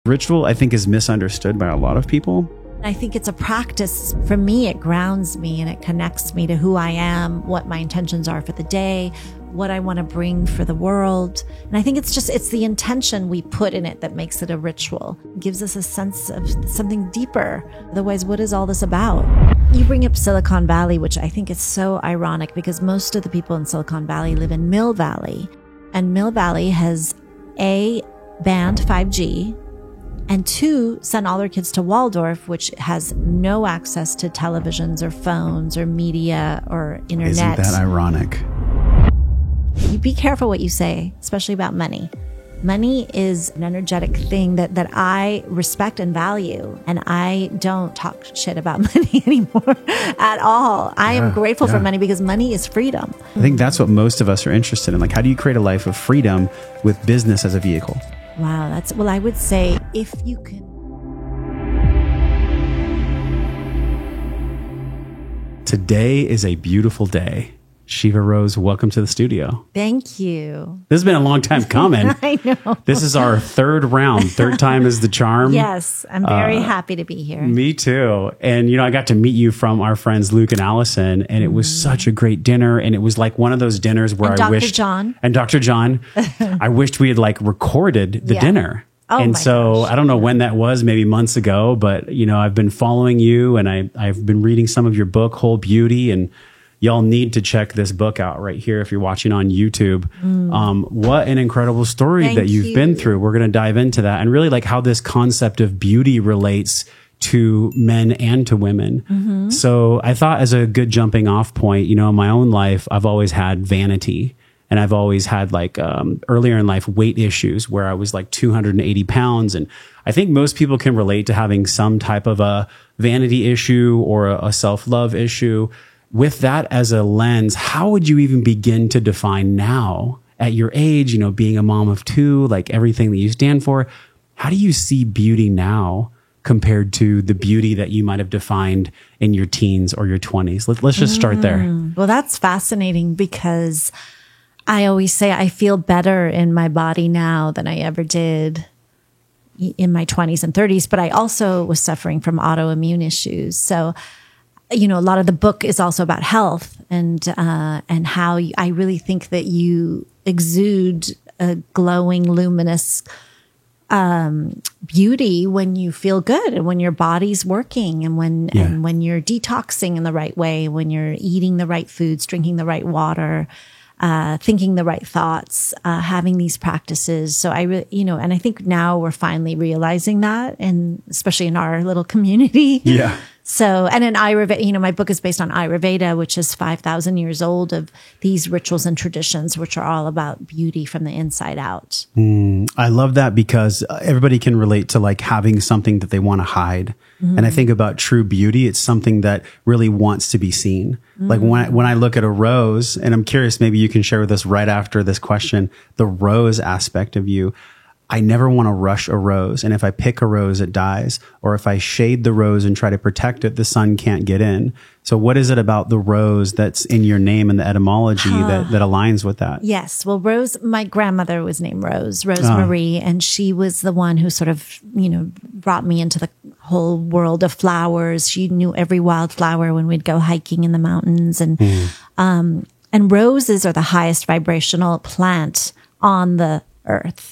Ritual, I think, is misunderstood by a lot of people. I think it's a practice. For me, it grounds me and it connects me to who I am, what my intentions are for the day, what I want to bring for the world. And I think it's the intention we put in it that makes it a ritual. It gives us a sense of something deeper. Otherwise, what is all this about? You bring up Silicon Valley, which I think is so ironic because most of the people in Silicon Valley live in Mill Valley. And Mill Valley has banned 5G, and 2, sent all their kids to Waldorf, which has no access to televisions or phones or media or internet. Isn't that ironic? You be careful what you say, especially about money. Money is an energetic thing that I respect and value, and I don't talk shit about money anymore at all. I am grateful for money because money is freedom. I think that's what most of us are interested in. Like, how do you create a life of freedom with business as a vehicle? Wow, well, I would say if you can. Today is a beautiful day. Shiva Rose, welcome to the studio. Thank you. This has been a long time coming. I know. This is our third round. Third time is the charm. Yes, I'm very happy to be here. Me too. And, I got to meet you from our friends Luke and Allison, and it was such a great dinner. And it was like one of those dinners where and I Dr. wished... John. And Dr. John. I wished we had recorded the dinner. Oh, and my so gosh. I don't know when that was, maybe months ago, but, I've been following you, and I've been reading some of your book, Whole Beauty, and y'all need to check this book out right here if you're watching on YouTube. What an incredible story that you've been through. We're going to dive into that and really how this concept of beauty relates to men and to women. So I thought as a good jumping off point, in my own life, I've always had vanity. And I've always had earlier in life weight issues where I was 280 pounds. And I think most people can relate to having some type of a vanity issue or a self-love issue. With that as a lens, how would you even begin to define now at your age, being a mom of 2, everything that you stand for? How do you see beauty now compared to the beauty that you might have defined in your teens or your 20s? Let's just start there. Well, that's fascinating because I always say I feel better in my body now than I ever did in my 20s and 30s, but I also was suffering from autoimmune issues. So a lot of the book is also about health and how I really think that you exude a glowing, luminous beauty when you feel good and when your body's working and when you're detoxing in the right way, when you're eating the right foods, drinking the right water, thinking the right thoughts, having these practices. So I really, and I think now we're finally realizing that, and especially in our little community. Yeah. So, and in Ayurveda, my book is based on Ayurveda, which is 5,000 years old of these rituals and traditions, which are all about beauty from the inside out. I love that because everybody can relate to having something that they want to hide. And I think about true beauty, it's something that really wants to be seen. When I look at a rose, and I'm curious, maybe you can share with us right after this question, the rose aspect of you. I never want to rush a rose. And if I pick a rose, it dies. Or if I shade the rose and try to protect it, the sun can't get in. So what is it about the rose that's in your name and the etymology that aligns with that? Yes. Well, Rose, my grandmother was named Rose Marie, and she was the one who sort of, brought me into the whole world of flowers. She knew every wildflower when we'd go hiking in the mountains. And roses are the highest vibrational plant on the earth.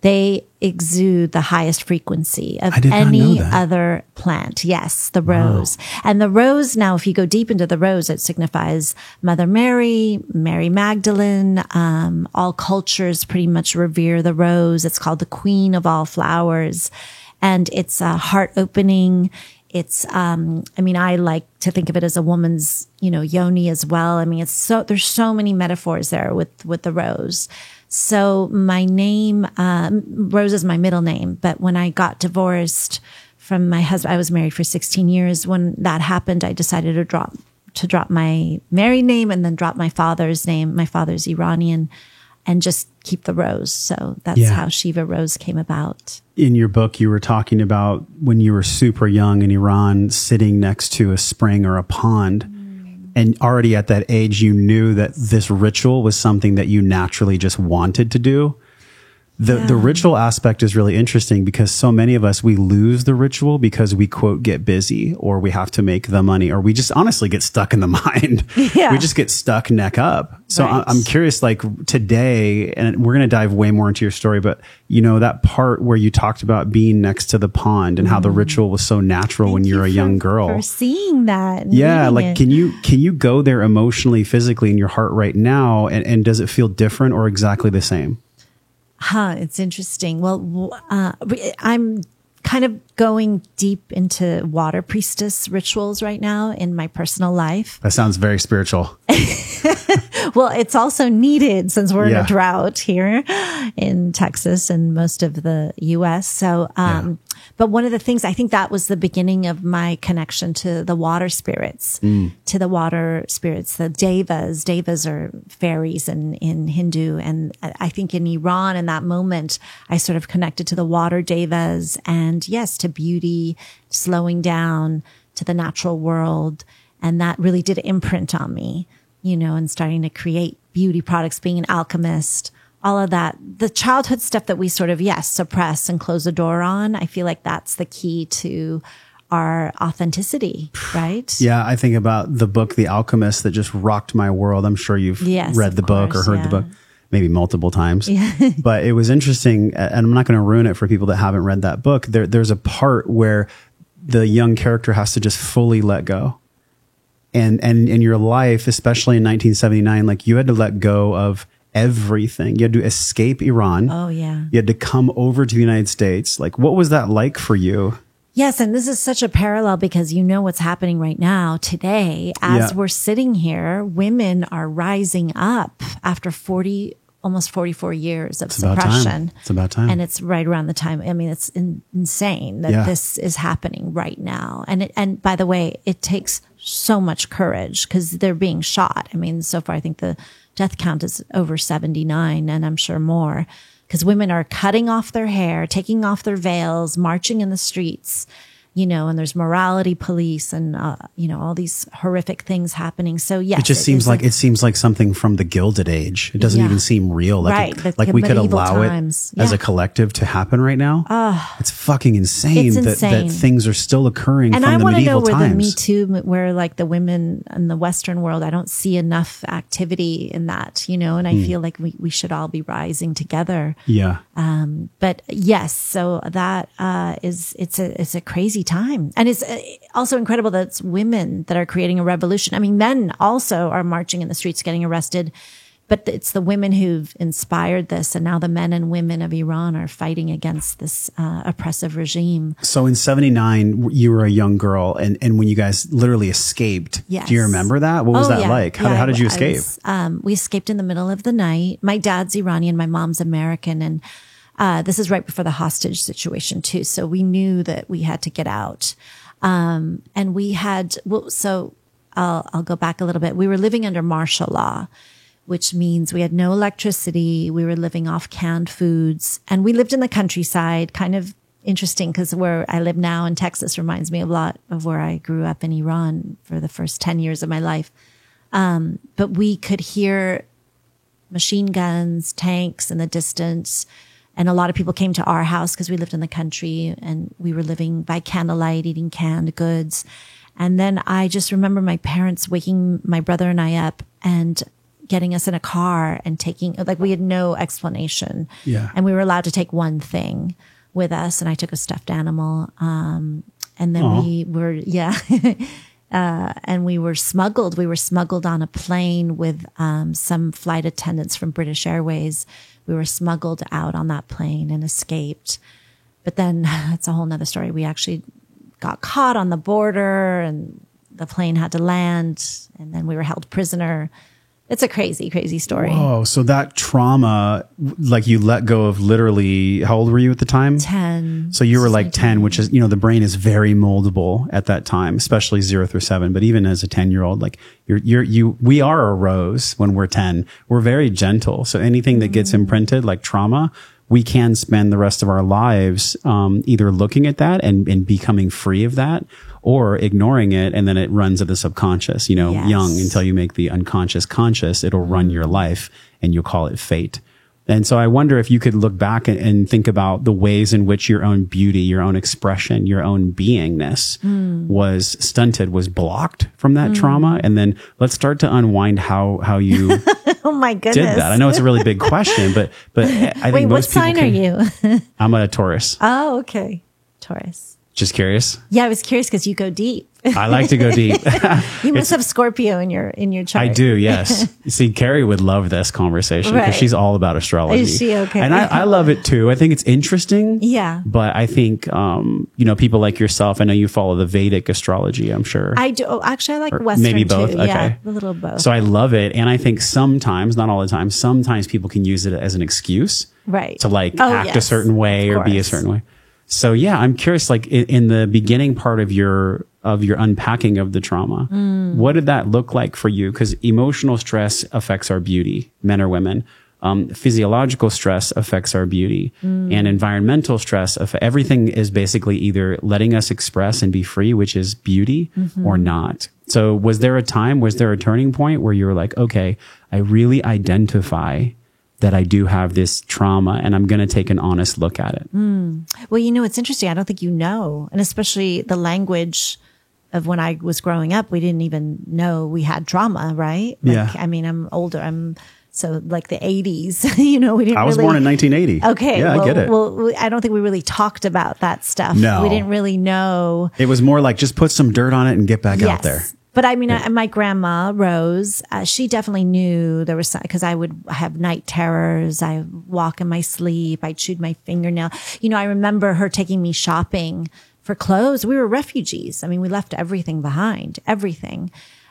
They exude the highest frequency of any other plant. Yes, the rose. Wow. And the rose, now, if you go deep into the rose, it signifies Mother Mary, Mary Magdalene. All cultures pretty much revere the rose. It's called the queen of all flowers. And it's a heart opening. It's, I like to think of it as a woman's, yoni as well. There's so many metaphors there with the rose. So my name, Rose is my middle name, but when I got divorced from my husband, I was married for 16 years. When that happened, I decided to drop my married name and then drop my father's name. My father's Iranian, and just keep the Rose. So that's how Shiva Rose came about. In your book, you were talking about when you were super young in Iran, sitting next to a spring or a pond. And already at that age, you knew that this ritual was something that you naturally just wanted to do. The ritual aspect is really interesting because so many of us, we lose the ritual because we quote get busy, or we have to make the money, or we just honestly get stuck in the mind. Yeah. We just get stuck neck up. So Right. I'm curious, like today, and we're going to dive way more into your story, but you know, that part where you talked about being next to the pond and how the ritual was so natural when you're a young girl. For seeing that. And Yeah, reading like it. can you go there emotionally, physically in your heart right now, and does it feel different or exactly the same? It's interesting. Well, I'm kind of going deep into water priestess rituals right now in my personal life. That sounds very spiritual. Well, it's also needed since we're in Yeah. a drought here in Texas and most of the US. So, but one of the things, I think that was the beginning of my connection to the water spirits, the devas. Devas are fairies in Hindu. And I think in Iran, in that moment, I sort of connected to the water devas and yes, to beauty, slowing down, to the natural world. And that really did imprint on me, you know, and starting to create beauty products, being an alchemist, all of that. The childhood stuff that we sort of, suppress and close the door on. I feel like that's the key to our authenticity, right? Yeah, I think about the book, The Alchemist, that just rocked my world. I'm sure you've read the book or heard the book maybe multiple times. Yeah. But it was interesting, and I'm not going to ruin it for people that haven't read that book. There's a part where the young character has to just fully let go. And in your life, especially in 1979, like you had to let go of everything. You had to escape Iran. Oh, yeah. You had to come over to the United States. Like, what was that like for you? Yes, and this is such a parallel because you know what's happening right now today. As we're sitting here, women are rising up after almost 44 years of suppression. It's about time. And it's right around the time. I mean, it's insane that this is happening right now. And by the way, it takes so much courage because they're being shot. I mean, so far, I think the death count is over 79 and I'm sure more because women are cutting off their hair, taking off their veils, marching in the streets, you know, and there's morality police and, you know, all these horrific things happening. So yes. It just seems like something from the Gilded Age. It doesn't even seem real. Like, right. like we could allow times. it as a collective to happen right now. It's fucking insane, It's insane. That things are still occurring and from I the want to medieval know where times. the Me Too, where like the women in the Western world, I don't see enough activity in that, you know, and I feel like we should all be rising together. Yeah. But yes, so that it's a crazy time, and it's also incredible that it's women that are creating a revolution. I mean, men also are marching in the streets, getting arrested, but it's the women who've inspired this, and now the men and women of Iran are fighting against this oppressive regime. So in 79, you were a young girl, and when you guys literally escaped, Yes. do you remember that? What was that like? How did you escape? We escaped in the middle of the night. My dad's Iranian, my mom's American, and this is right before the hostage situation too. So we knew that we had to get out. And we had, so I'll go back a little bit. We were living under martial law, which means we had no electricity. We were living off canned foods, and we lived in the countryside, kind of interesting because where I live now in Texas reminds me a lot of where I grew up in Iran for the first 10 years of my life. But we could hear machine guns, tanks in the distance. And a lot of people came to our house because we lived in the country and we were living by candlelight, eating canned goods. And then I just remember my parents waking my brother and I up and getting us in a car and taking, like, we had no explanation. Yeah. And we were allowed to take one thing with us. And I took a stuffed animal. And then we were, and we were smuggled. We were smuggled on a plane with some flight attendants from British Airways. We were smuggled out on that plane and escaped. But then it's a whole nother story. We actually got caught on the border and the plane had to land and then we were held prisoner. It's a crazy, crazy story. Oh, so that trauma, like you let go of literally, how old were you at the time? 10. So you were like 10, which is, you know, the brain is very moldable at that time, especially 0 through 7. But even as a 10-year-old, like we are a rose when we're 10. We're very gentle. So anything that gets imprinted like trauma, we can spend the rest of our lives either looking at that and becoming free of that, or ignoring it, and then it runs at the subconscious, you know, young until you make the unconscious conscious, it'll run your life and you'll call it fate. And so I wonder if you could look back and think about the ways in which your own beauty, your own expression, your own beingness was stunted, was blocked from that trauma. And then let's start to unwind how you Oh my goodness. did that. I know it's a really big question, but I think Wait, what most people sign are you? I'm a Taurus. Oh, okay. Taurus. Just curious. Yeah, I was curious because you go deep. I like to go deep. You must have Scorpio in your chart. I do, yes. You see, Carrie would love this conversation because Right. she's all about astrology. Is she? Okay. And I love it too. I think it's interesting. Yeah. But I think, people like yourself, I know you follow the Vedic astrology, I'm sure. I do. Oh, actually, I like Western maybe both? too. Okay. Yeah, a little both. So I love it. And I think sometimes, not all the time, sometimes people can use it as an excuse Right. to like Oh, act a yes. certain way Of or be a course. certain way. So yeah, I'm curious, like in the beginning part of your unpacking of the trauma, what did that look like for you? Because emotional stress affects our beauty, men or women. Physiological stress affects our beauty, and environmental stress. Everything is basically either letting us express and be free, which is beauty, or not. So was there a turning point where you were like, okay, I really identify that I do have this trauma and I'm going to take an honest look at it. Well, it's interesting. I don't think you know, and especially the language of when I was growing up, we didn't even know we had trauma, right? Yeah. I mean, I'm older. So like the 80s, we didn't I was born in 1980. Okay. Yeah, well, I get it. Well, I don't think we really talked about that stuff. No. We didn't really know. It was more like just put some dirt on it and get back out there. But I mean, my grandma, Rose, she definitely knew there was, because I would have night terrors. I walk in my sleep. I chewed my fingernail. I remember her taking me shopping for clothes. We were refugees. I mean, we left everything behind, everything.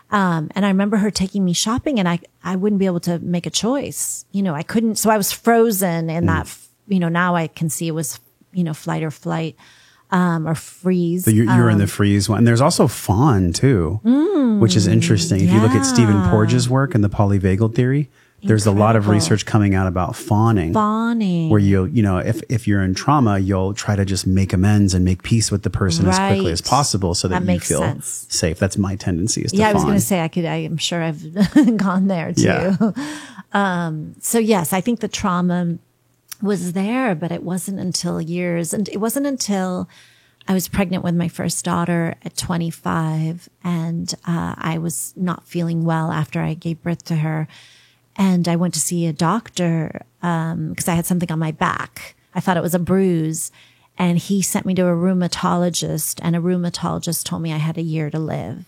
And I remember her taking me shopping and I wouldn't be able to make a choice. I couldn't. So I was frozen in that, now I can see it was, flight or flight. Or freeze. So you're in the freeze one. And there's also fawn too, which is interesting. If you look at Stephen Porges' work and the polyvagal theory, there's a lot of research coming out about fawning. Where if you're in trauma, you'll try to just make amends and make peace with the person as quickly as possible so that you feel safe. That's my tendency is to fawn. I was going to say I'm sure I've gone there too. Yeah. So yes, I think the trauma was there, but it wasn't until I was pregnant with my first daughter at 25 and I was not feeling well after I gave birth to her. And I went to see a doctor because I had something on my back. I thought it was a bruise. And he sent me to a rheumatologist, and a rheumatologist told me I had a year to live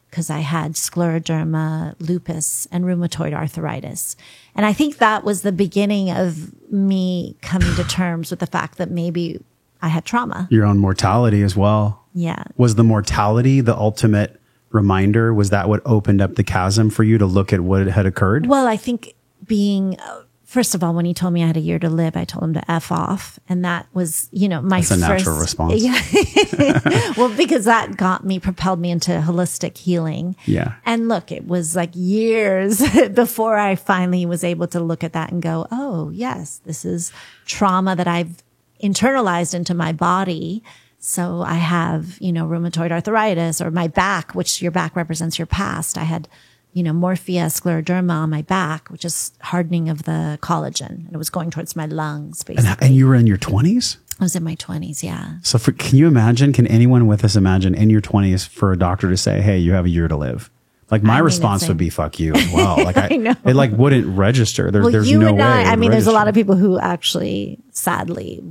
because I had scleroderma, lupus, and rheumatoid arthritis. And I think that was the beginning of me coming to terms with the fact that maybe I had trauma. Your own mortality as well. Yeah. Was the mortality the ultimate reminder? Was that what opened up the chasm for you to look at what had occurred? Well, I think first of all, when he told me I had a year to live, I told him to F off. And that was, my That's a natural response. Yeah. Well, because that propelled me into holistic healing. Yeah. And look, it was like years before I finally was able to look at that and go, oh, yes, this is trauma that I've internalized into my body. So I have, rheumatoid arthritis, or my back, which your back represents your past. I had, morphia, scleroderma on my back, which is hardening of the collagen. And it was going towards my lungs, basically. And you were in your 20s? I was in my 20s, yeah. So can anyone with us imagine in your 20s for a doctor to say, hey, you have a year to live? Like my response would be, fuck you as well. Like I know. It like wouldn't register. There's no way. I mean, there's a lot of people who actually, sadly,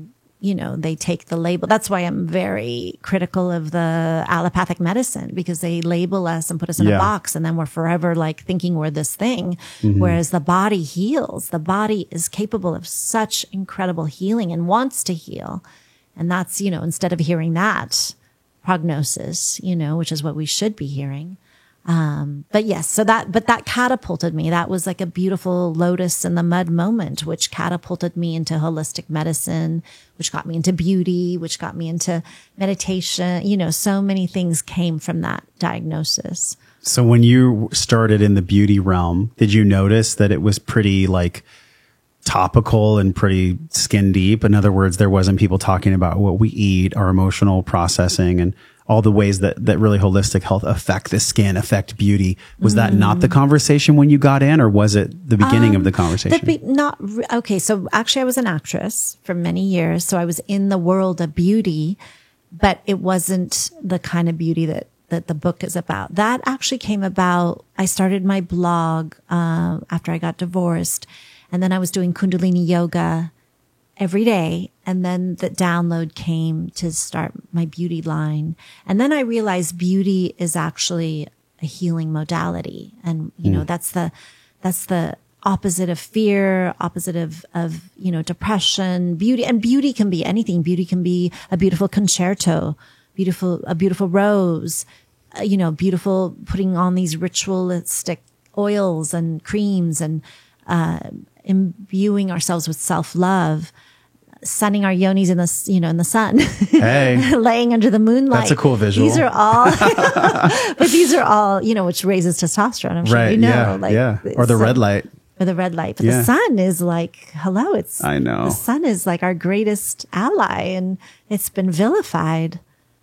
they take the label. That's why I'm very critical of the allopathic medicine, because they label us and put us in a box, and then we're forever like thinking we're this thing. Mm-hmm. Whereas the body heals. The body is capable of such incredible healing and wants to heal. And that's, instead of hearing that prognosis, which is what we should be hearing. But yes, but that catapulted me. That was like a beautiful lotus in the mud moment, which catapulted me into holistic medicine, which got me into beauty, which got me into meditation. So many things came from that diagnosis. So when you started in the beauty realm, did you notice that it was pretty like topical and pretty skin deep. In other words, there wasn't people talking about what we eat, our emotional processing, and all the ways that really holistic health affect the skin, affect beauty. Was that not the conversation when you got in, or was it the beginning of the conversation? Okay. So actually I was an actress for many years. So I was in the world of beauty, but it wasn't the kind of beauty that the book is about. That actually came about. I started my blog, after I got divorced, and then I was doing Kundalini yoga every day. And then the download came to start my beauty line. And then I realized beauty is actually a healing modality. And, you know, that's the opposite of fear, opposite of, depression, beauty. And beauty can be anything. Beauty can be a beautiful concerto, a beautiful rose, beautiful putting on these ritualistic oils and creams and, imbuing ourselves with self-love, sunning our yonis in the sun, hey, laying under the moonlight. That's a cool visual. These are all, but these are all, which raises testosterone. I'm sure you know, or the red light. Or the red light. But the sun is like, hello, I know. The sun is like our greatest ally, and it's been vilified.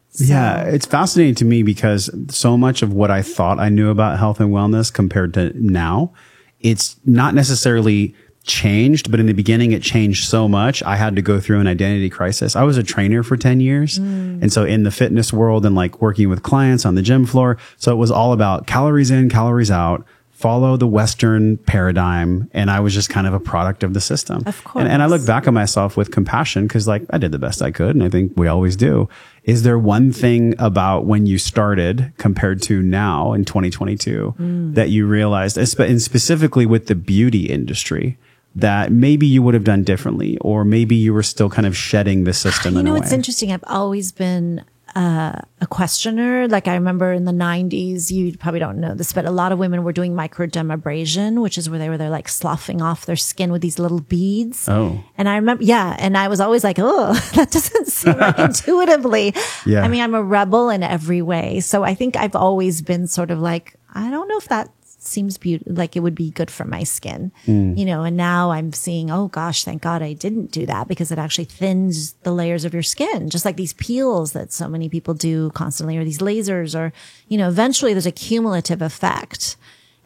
So. Yeah, it's fascinating to me because so much of what I thought I knew about health and wellness compared to now, it's not necessarily changed, but in the beginning it changed so much. I had to go through an identity crisis. I was a trainer for 10 years. And so in the fitness world and like working with clients on the gym floor. So it was all about calories in, calories out, follow the Western paradigm. And I was just kind of a product of the system. Of course. And I look back at myself with compassion because like I did the best I could. And I think we always do. Is there one thing about when you started compared to now in 2022 that you realized, and specifically with the beauty industry, that maybe you would have done differently, or maybe you were still kind of shedding the system in a way? It's interesting. I've always been a questioner. Like I remember in the 90s, you probably don't know this, but a lot of women were doing microdermabrasion, which is where they're like sloughing off their skin with these little beads. Oh. And I remember, and I was always like, oh, that doesn't seem like intuitively. Yeah. I mean, I'm a rebel in every way. So I think I've always been sort of like, I don't know if that seems like it would be good for my skin, and now I'm seeing, oh gosh, thank God I didn't do that, because it actually thins the layers of your skin, just like these peels that so many people do constantly, or these lasers, or, eventually there's a cumulative effect.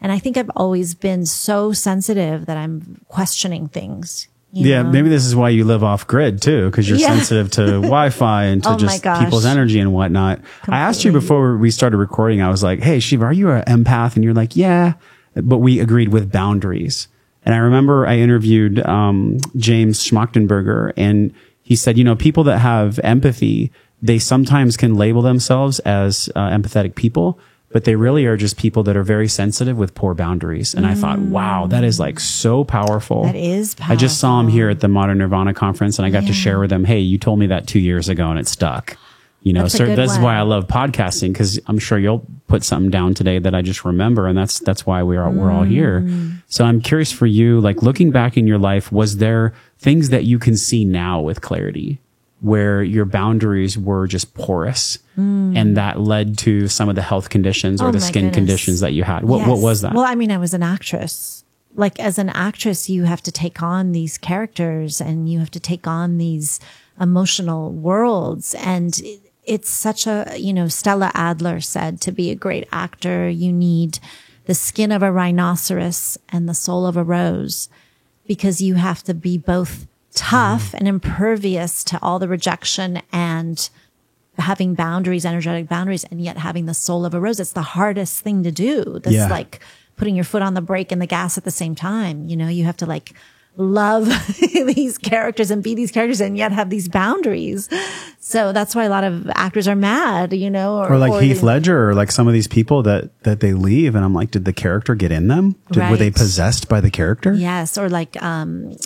And I think I've always been so sensitive that I'm questioning things. Yeah, maybe this is why you live off grid too, because you're sensitive to Wi-Fi and to just people's energy and whatnot. Completely. I asked you before we started recording, I was like, hey, Shiva, are you an empath? And you're like, yeah, but we agreed with boundaries. And I remember I interviewed James Schmachtenberger, and he said, people that have empathy, they sometimes can label themselves as empathetic people, but they really are just people that are very sensitive with poor boundaries. And I thought, wow, that is like so powerful. That is powerful. I just saw him here at the Modern Nirvana conference, and I got to share with him, hey, you told me that 2 years ago and it stuck. So that's why I love podcasting, because I'm sure you'll put something down today that I just remember. And that's why we're all here. So I'm curious for you, like looking back in your life, was there things that you can see now with clarity where your boundaries were just porous and that led to some of the health conditions or the skin conditions that you had? What was that? Well, I mean, I was an actress. Like as an actress, you have to take on these characters and you have to take on these emotional worlds. And it's such a, Stella Adler said, to be a great actor, you need the skin of a rhinoceros and the soul of a rose, because you have to be both tough and impervious to all the rejection and having boundaries, energetic boundaries, and yet having the soul of a rose. It's the hardest thing to do. That's like putting your foot on the brake and the gas at the same time. You have to like love these characters and be these characters and yet have these boundaries. So that's why a lot of actors are mad, or like Heath Ledger, or like some of these people that they leave. And I'm like, did the character get in them? Were they possessed by the character? Yes. Or like, one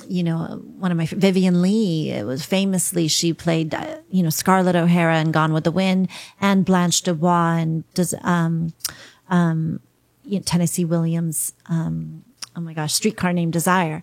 of my, Vivian Leigh, it was famously, she played, Scarlett O'Hara in Gone with the Wind, and Blanche Dubois, and Tennessee Williams, Streetcar Named Desire.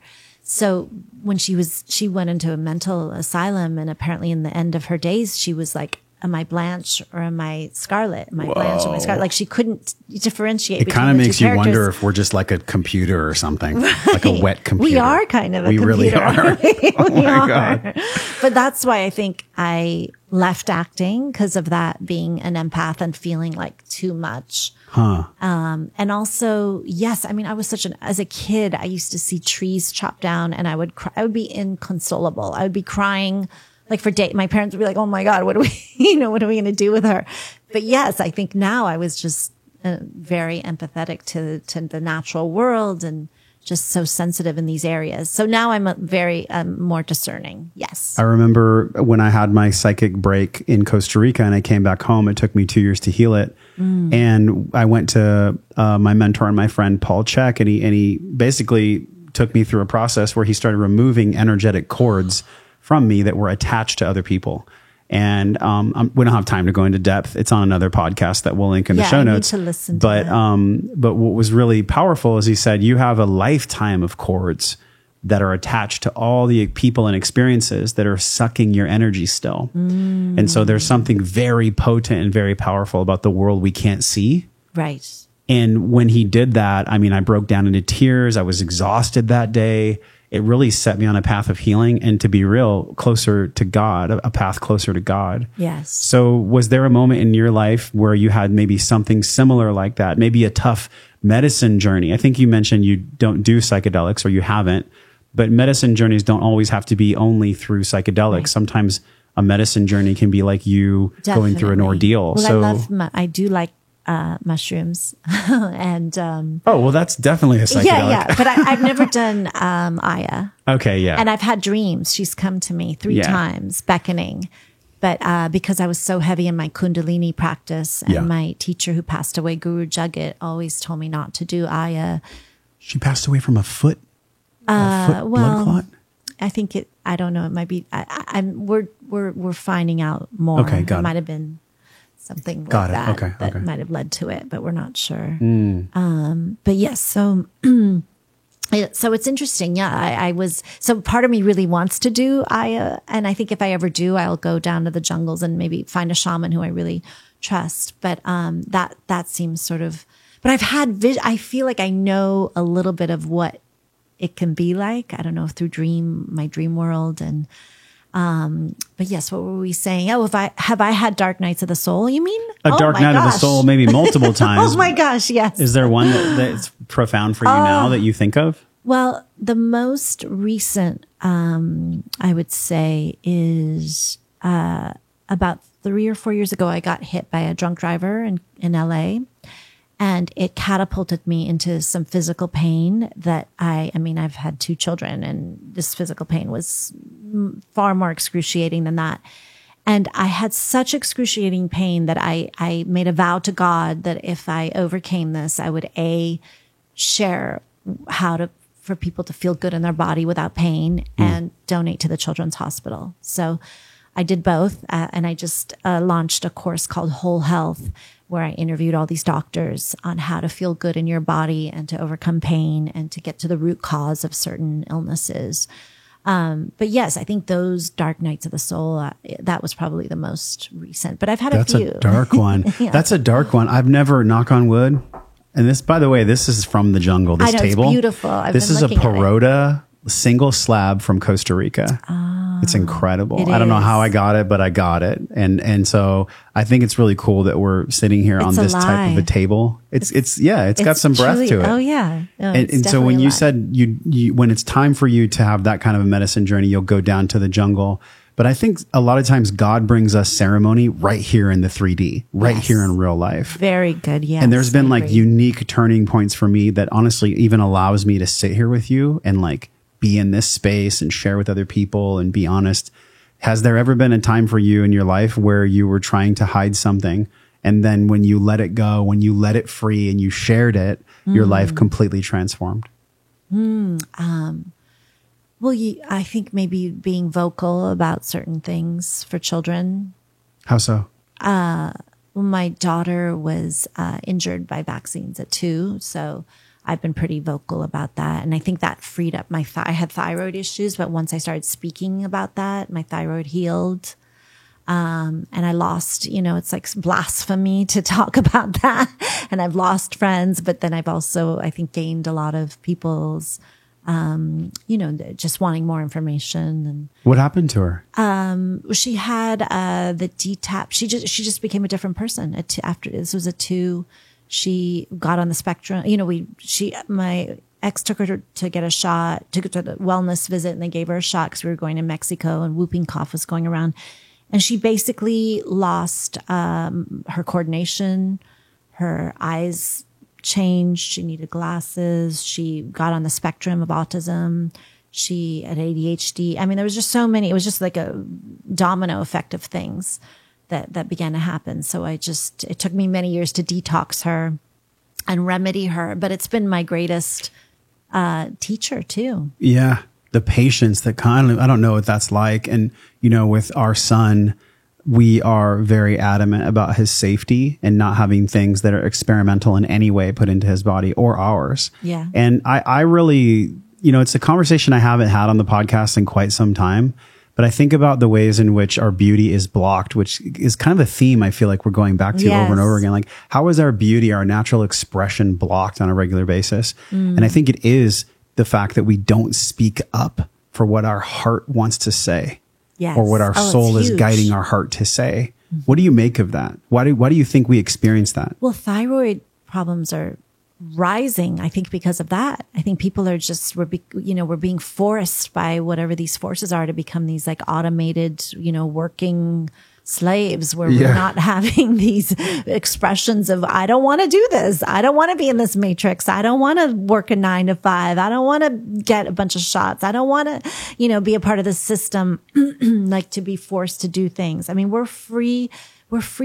So when she went into a mental asylum, and apparently in the end of her days, she was like am I Blanche or am I Scarlet? Am I Blanche or am I Scarlet? Like she couldn't differentiate. It kind of makes you wonder if we're just like a computer or something, like a wet computer. We are kind of a computer. We really are. Oh my God. But that's why I think I left acting, because of that, being an empath and feeling like too much. And also, yes, I mean, I was as a kid, I used to see trees chopped down and I would cry. I would be inconsolable. I would be crying like for days. My parents would be like, oh my God, what are we, what are we going to do with her? But yes, I think now I was just very empathetic to the natural world and just so sensitive in these areas. So now I'm very more discerning. Yes. I remember when I had my psychic break in Costa Rica and I came back home, it took me 2 years to heal it. And I went to my mentor and my friend, Paul Chek, and he basically took me through a process where he started removing energetic cords from me that were attached to other people. And we don't have time to go into depth. It's on another podcast that we'll link in the show notes. I need to listen to but what was really powerful is he said, you have a lifetime of cords that are attached to all the people and experiences that are sucking your energy still. And so there's something very potent and very powerful about the world we can't see. Right. And when he did that, I mean, I broke down into tears. I was exhausted that day. It really set me on a path of healing and, to be real, closer to God, a path closer to God. Yes. So was there a moment in your life where you had maybe something similar like that, maybe a tough medicine journey? I think you mentioned you don't do psychedelics, or you haven't, but medicine journeys don't always have to be only through psychedelics. Right. Sometimes a medicine journey can be like you going through an ordeal. Well, I do like mushrooms and oh, well, that's definitely a psychedelic. Yeah, but I've never done Aya. Okay, yeah. And I've had dreams. She's come to me 3 times beckoning, but because I was so heavy in my Kundalini practice, and my teacher who passed away, Guru Jagat, always told me not to do Aya. She passed away from a foot blood clot? I think I don't know. It might be. We're finding out more. Okay, got it. Might have been something like that that might have led to it, but we're not sure. But yes, so it's interesting. Yeah, I was, so part of me really wants to do Aya, and I think if I ever do, I'll go down to the jungles and maybe find a shaman who I really trust. But that seems sort of, but I've had I feel like I know a little bit of what it can be like. I don't know, through my dream world. And but yes, what were we saying? Oh, have I had dark nights of the soul, you mean? A dark night of the soul, maybe multiple times. Oh my gosh, yes. Is there one that's profound for you now that you think of? Well, the most recent, I would say, is about 3 or 4 years ago, I got hit by a drunk driver in LA. And it catapulted me into some physical pain that I've had 2 children, and this physical pain was far more excruciating than that. And I had such excruciating pain that I made a vow to God that if I overcame this, I would share for people to feel good in their body without pain, and donate to the Children's Hospital. So I did both. And I just launched a course called Whole Health, where I interviewed all these doctors on how to feel good in your body and to overcome pain and to get to the root cause of certain illnesses. But yes, I think those dark nights of the soul, that was probably the most recent, but I've had a few. That's a dark one. Yeah. That's a dark one. I've never, knock on wood. And this, by the way, this is from the jungle, this table. It's beautiful. This is a Perota single slab from Costa Rica. It's incredible. I don't know how I got it, but I got it. And so I think it's really cool that we're sitting here on this type of a table. It's got some breath to it. Oh yeah. No, and so when you said you when it's time for you to have that kind of a medicine journey, you'll go down to the jungle. But I think a lot of times God brings us ceremony right here in the 3D, right here in real life. Very good. Yes. And there's been like unique turning points for me that honestly even allows me to sit here with you and like be in this space and share with other people and be honest. Has there ever been a time for you in your life where you were trying to hide something, and then when you let it go, when you let it free and you shared it, your life completely transformed? Well, I think maybe being vocal about certain things for children. How so? Well, my daughter was injured by vaccines at 2, so I've been pretty vocal about that. And I think that freed up I had thyroid issues, but once I started speaking about that, my thyroid healed. And I lost, it's like blasphemy to talk about that. And I've lost friends, but then I've also, I think, gained a lot of people's, just wanting more information. And what happened to her? she had the DTaP. She just became a different person. After this was a 2, she got on the spectrum. My ex took her to get a shot, took her to the wellness visit, and they gave her a shot because we were going to Mexico and whooping cough was going around. And she basically lost her coordination, her eyes changed. She needed glasses. She got on the spectrum of autism. She had ADHD. I mean, there was just so many. It was just like a domino effect of things that began to happen. So it took me many years to detox her and remedy her. But it's been my greatest teacher too. Yeah. The patience that I don't know what that's like. And, with our son, we are very adamant about his safety and not having things that are experimental in any way put into his body or ours. Yeah. And I really, it's a conversation I haven't had on the podcast in quite some time, but I think about the ways in which our beauty is blocked, which is kind of a theme I feel like we're going back to over and over again. Like, how is our beauty, our natural expression blocked on a regular basis? And I think it is the fact that we don't speak up for what our heart wants to say, or what our soul is guiding our heart to say. What do you make of that? Why do you think we experience that? Well, thyroid problems are rising, I think, because of that. I think people are we're being forced by whatever these forces are to become these like automated, working slaves where we're not having these expressions of, I don't want to do this. I don't want to be in this matrix. I don't want to work a 9 to 5. I don't want to get a bunch of shots. I don't want to, be a part of the system, like to be forced to do things. I mean, we're free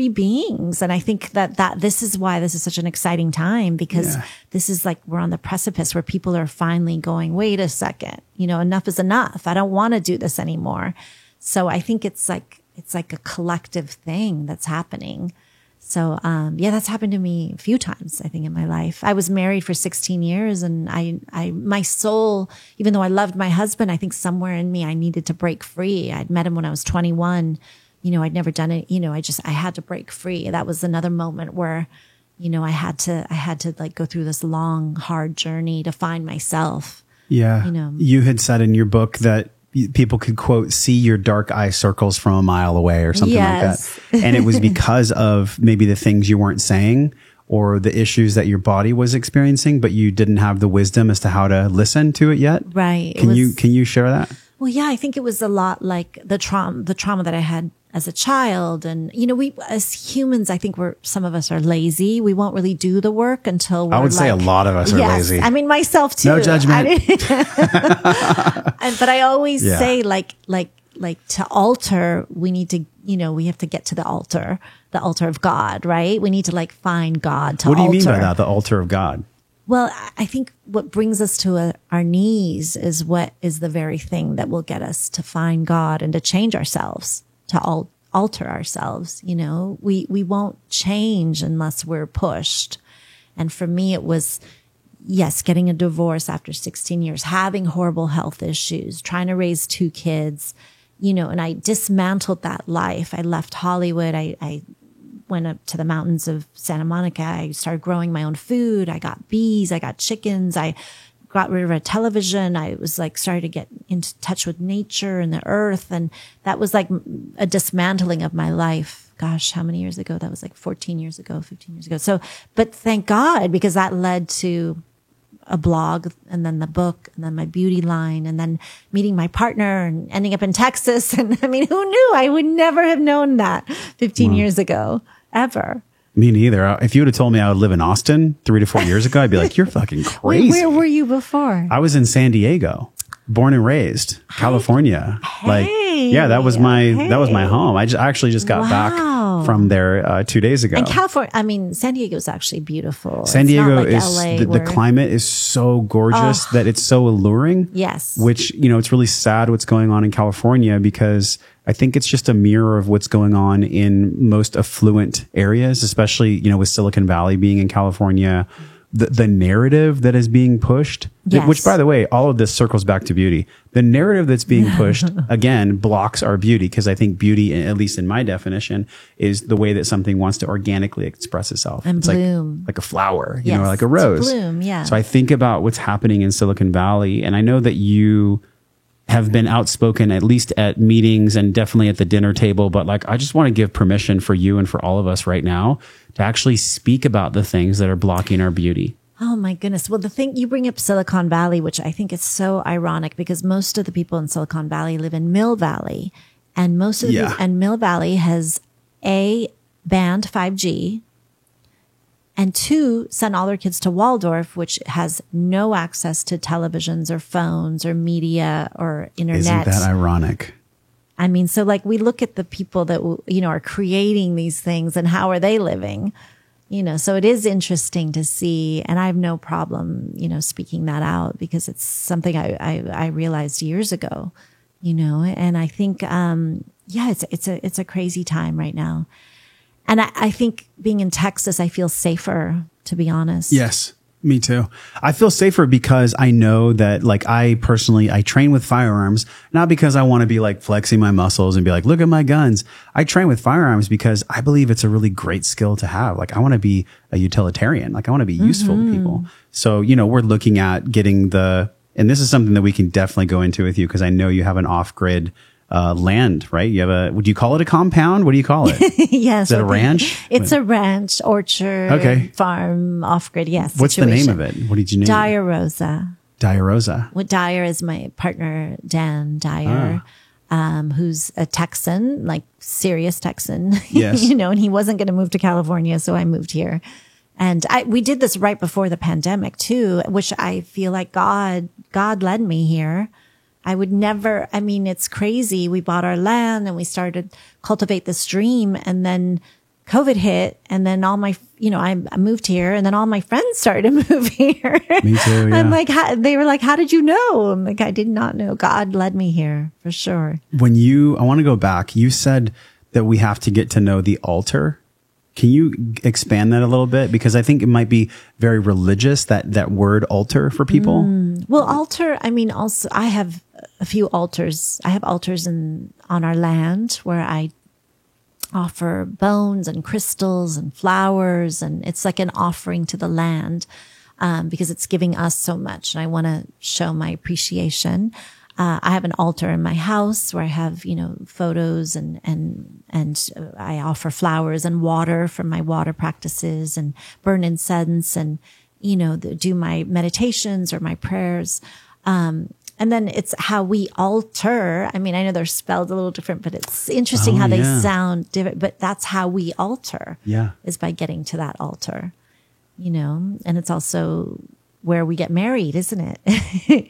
beings. And I think that this is why this is such an exciting time, because this is like, we're on the precipice where people are finally going, wait a second, enough is enough. I don't want to do this anymore. So I think it's like a collective thing that's happening. So, that's happened to me a few times, I think, in my life. I was married for 16 years and my soul, even though I loved my husband, I think somewhere in me, I needed to break free. I'd met him when I was 21. I'd never done it. I had to break free. That was another moment where, I had to like go through this long, hard journey to find myself. Yeah. You had said in your book that people could, quote, see your dark eye circles from a mile away or something like that. And it was because of maybe the things you weren't saying or the issues that your body was experiencing, but you didn't have the wisdom as to how to listen to it yet. Right. Can you share that? Well, yeah, I think it was a lot like the trauma that I had as a child. And, we, as humans, I think some of us are lazy. We won't really do the work until we're I would say a lot of us are lazy. I mean, myself too. No judgment. But I always say like to alter, we need to, we have to get to the altar of God, right? We need to like find God to alter. What do you mean by that? The altar of God? Well, I think what brings us to our knees is what is the very thing that will get us to find God and to change ourselves, to alter ourselves. We won't change unless we're pushed. And for me, it was, getting a divorce after 16 years, having horrible health issues, trying to raise 2 kids, and I dismantled that life. I left Hollywood. I went up to the mountains of Santa Monica. I started growing my own food. I got bees. I got chickens. I got rid of a television. I was like, started to get into touch with nature and the earth. And that was like a dismantling of my life. Gosh, how many years ago? That was like 14 years ago, 15 years ago. So, but thank God, because that led to a blog and then the book and then my beauty line and then meeting my partner and ending up in Texas. And I mean, who knew? I would never have known that 15 years ago, ever. Me neither. If you would have told me I would live in Austin 3 to 4 years ago, I'd be like, you're fucking crazy. Where were you before? I was in San Diego, born and raised, California. That was my home. I actually just got back from there 2 days ago. And California, I mean, San Diego is actually beautiful. San Diego is the climate is so gorgeous that it's so alluring. Yes. Which, it's really sad what's going on in California, because I think it's just a mirror of what's going on in most affluent areas, especially, with Silicon Valley being in California, the narrative that is being pushed, Yes. which, by the way, all of this circles back to beauty. The narrative that's being pushed, again, blocks our beauty, because I think beauty, at least in my definition, is the way that something wants to organically express itself. And it's bloom. like a flower, Yes, or like a to rose. bloom, yeah. So I think about what's happening in Silicon Valley, and I know that you have been outspoken, at least at meetings and definitely at the dinner table. But like, I just want to give permission for you and for all of us right now to actually speak about the things that are blocking our beauty. Oh my goodness. Well, the thing you bring up Silicon Valley, which I think is so ironic because most of the people in Silicon Valley live in Mill Valley, and most of the people, and Mill Valley has banned 5G, and 2, sent all their kids to Waldorf, which has no access to televisions or phones or media or internet. Isn't that ironic? I mean, so like we look at the people that, are creating these things and how are they living, so it is interesting to see. And I have no problem, speaking that out because it's something I realized years ago, and I think, it's a crazy time right now. And I think being in Texas, I feel safer, to be honest. Yes, me too. I feel safer because I know that, like, I train with firearms, not because I want to be like flexing my muscles and be like, look at my guns. I train with firearms because I believe it's a really great skill to have. Like, I want to be a utilitarian. Like, I want to be useful to people. So, we're looking at getting and this is something that we can definitely go into with you because I know you have an off-grid land, right? You have would you call it a compound? What do you call it? Yes. Is it a ranch? It's a ranch, orchard, farm, off-grid, yes. What's situation. the name of it? What did you name Dyer Rosa. Dyer Rosa. What Dyer is my partner, Dan Dyer, who's a Texan, like serious Texan, Yes. and he wasn't going to move to California. So I moved here. And we did this right before the pandemic too, which I feel like God led me here. I would never, it's crazy. We bought our land and we started cultivate this dream, and then COVID hit, and then all my, I moved here, and then all my friends started to move here. Me too, yeah. I'm like, they were like, how did you know? I'm like, I did not know. God led me here for sure. I want to go back. You said that we have to get to know the altar. Can you expand that a little bit? Because I think it might be very religious, that word altar for people. Well, altar, also I have a few altars. I have altars on our land where I offer bones and crystals and flowers, and it's like an offering to the land because it's giving us so much, and I want to show my appreciation. I have an altar in my house where I have, photos and I offer flowers and water from my water practices and burn incense and, do my meditations or my prayers. And then it's how we alter. I know they're spelled a little different, but it's interesting how they sound different, but that's how we alter. Yeah. Is by getting to that altar, and it's also where we get married, isn't it?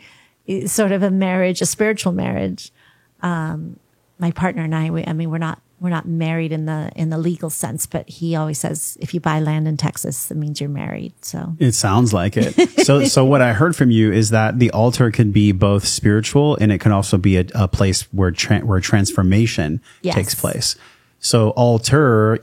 Sort of a marriage, a spiritual marriage. My partner and I, we're not married in the legal sense, but he always says, if you buy land in Texas, it means you're married. So it sounds like it. So what I heard from you is that the altar can be both spiritual, and it can also be a place where transformation takes place. So altar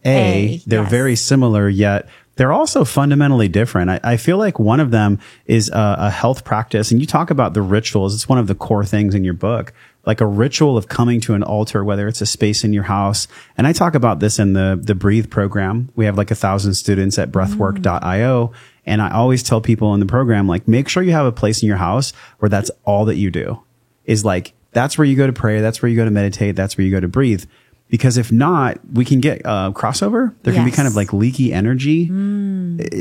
A, they're very similar, yet they're also fundamentally different. I feel like one of them is a health practice, and you talk about the rituals. It's one of the core things in your book, like a ritual of coming to an altar, whether it's a space in your house. And I talk about this in the Breathe program. We have like 1,000 students at breathwork.io. And I always tell people in the program, like, make sure you have a place in your house where that's all that you do, is like, that's where you go to pray. That's where you go to meditate. That's where you go to breathe. Because if not, we can get crossover. There can be kind of like leaky energy.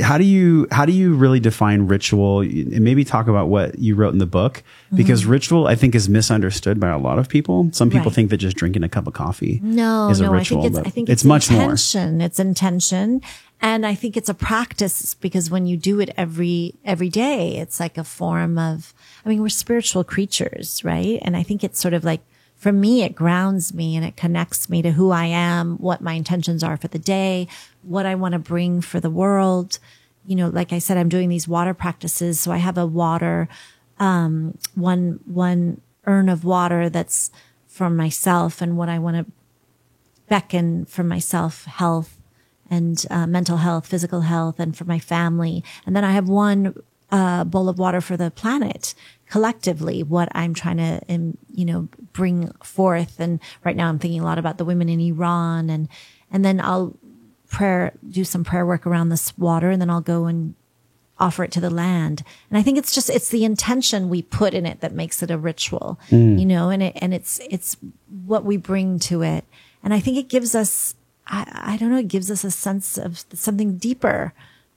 How do you really define ritual? And maybe talk about what you wrote in the book, because ritual, I think, is misunderstood by a lot of people. Some people think that just drinking a cup of coffee is a ritual. I think it's much intention. more. It's intention. And I think it's a practice, because when you do it every day, it's like a form of, we're spiritual creatures, right? And I think it's sort of like, for me, it grounds me and it connects me to who I am, what my intentions are for the day, what I want to bring for the world. Like I said, I'm doing these water practices. So I have a water, one urn of water that's from myself and what I want to beckon for myself, health and mental health, physical health, and for my family. And then I have one bowl of water for the planet collectively, what I'm trying to, bring forth. And right now I'm thinking a lot about the women in Iran, and then I'll do some prayer work around this water, and then I'll go and offer it to the land. And I think it's the intention we put in it that makes it a ritual, and it's what we bring to it. And I think it gives us, I don't know, it gives us a sense of something deeper,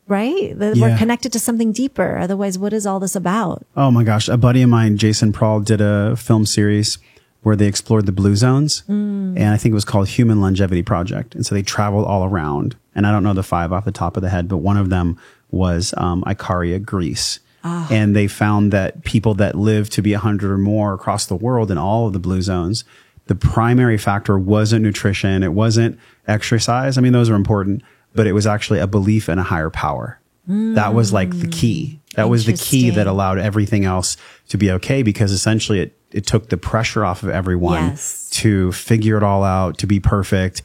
right? That we're connected to something deeper. Otherwise, what is all this about? Oh my gosh. A buddy of mine, Jason Prawl, did a film series where they explored the blue zones. And I think it was called Human Longevity Project. And so they traveled all around. And I don't know the 5 off the top of the head, but one of them was Ikaria, Greece. Oh. And they found that people that live to be 100 or more across the world in all of the blue zones, the primary factor wasn't nutrition. It wasn't exercise. I mean, those are important, but it was actually a belief in a higher power. That was like the key. That was the key that allowed everything else to be okay, because essentially it took the pressure off of everyone to figure it all out, to be perfect.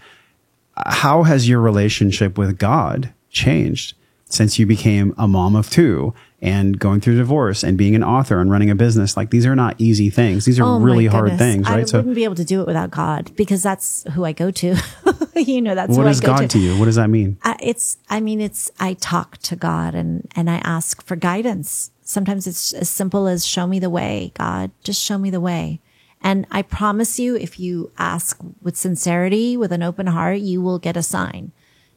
How has your relationship with God changed since you became a mom of 2 and going through divorce and being an author and running a business? Like, these are not easy things. These are really hard things, right? I wouldn't be able to do it without God, because that's who I go to. That's what who I go to. What is God to you? What does that mean? I talk to God and I ask for guidance. Sometimes it's as simple as, show me the way, God, just show me the way. And I promise you, if you ask with sincerity, with an open heart, you will get a sign.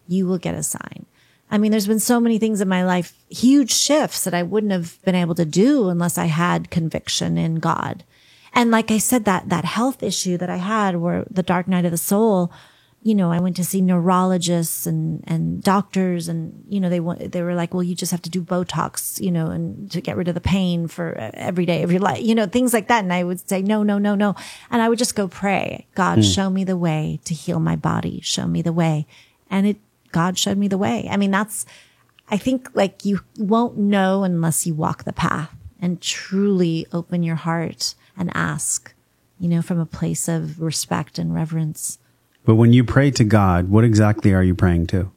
You will get a sign. I mean, there's been so many things in my life, huge shifts that I wouldn't have been able to do unless I had conviction in God. And like I said, that health issue that I had, where the dark night of the soul, I went to see neurologists and doctors, and, they were like, well, you just have to do Botox, and to get rid of the pain for every day of your life, things like that. And I would say, no. And I would just go pray, God, show me the way to heal my body. Show me the way. And God showed me the way. I mean, I think like you won't know unless you walk the path and truly open your heart and ask, from a place of respect and reverence. But when you pray to God, what exactly are you praying to?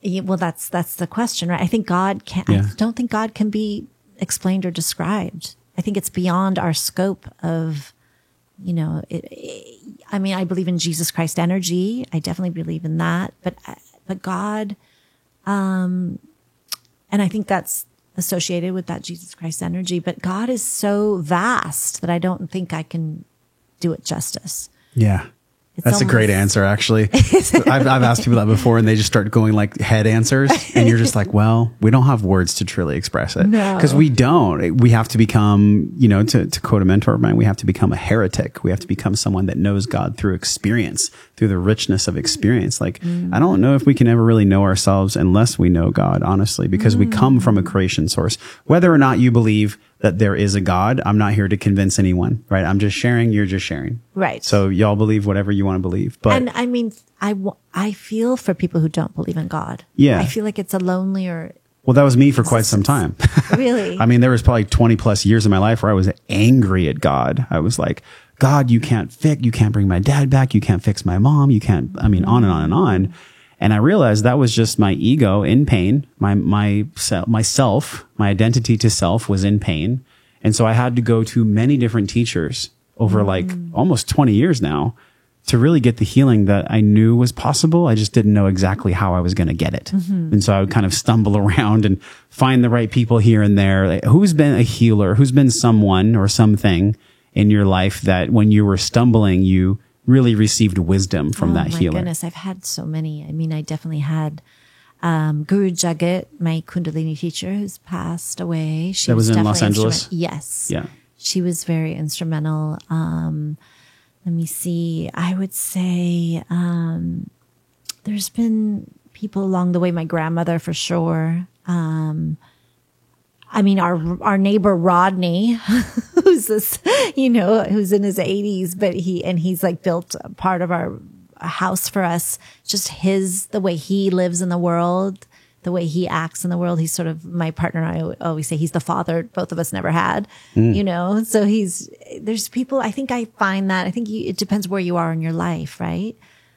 Yeah, well, that's the question, right? I think I don't think God can be explained or described. I think it's beyond our scope of, I believe in Jesus Christ energy. I definitely believe in that, but God, and I think that's associated with that Jesus Christ energy, but God is so vast that I don't think I can do it justice. Yeah. That's a great answer, actually. I've asked people that before, and they just start going like head answers, and you're just like, well, we don't have words to truly express it. No. Because we don't. We have to become, to quote a mentor of mine, we have to become a heretic. We have to become someone that knows God through experience, through the richness of experience. Like, I don't know if we can ever really know ourselves unless we know God, honestly, because we come from a creation source. Whether or not you believe that there is a God, I'm not here to convince anyone, right? I'm just sharing, you're just sharing. Right. So y'all believe whatever you want to believe. But and I mean, I feel for people who don't believe in God. Yeah. I feel like it's a lonelier. Well, that was me for quite some time. Really? I mean, there was probably 20 plus years in my life where I was angry at God. I was like, God, you can't bring my dad back. You can't fix my mom. You can't, on and on and on. And I realized that was just my ego in pain. Myself, my identity to self was in pain. And so I had to go to many different teachers over like almost 20 years now to really get the healing that I knew was possible. I just didn't know exactly how I was going to get it. And so I would kind of stumble around and find the right people here and there. Like, who's been a healer? Who's been someone or something in your life that when you were stumbling, you really received wisdom from that healer? Oh my goodness, I've had so many. I mean, I definitely had Guru Jagat, my Kundalini teacher, who's passed away. She was in Los Angeles? Yes. Yeah. She was very instrumental. Let me see. I would say there's been people along the way. My grandmother, for sure. I mean, our neighbor Rodney, who's this, who's in his 80s, but he's like built a part of our house for us. Just the way he lives in the world, the way he acts in the world. He's sort of my partner. I always say he's the father both of us never had, so there's people, I think I find that, it depends where you are in your life, right?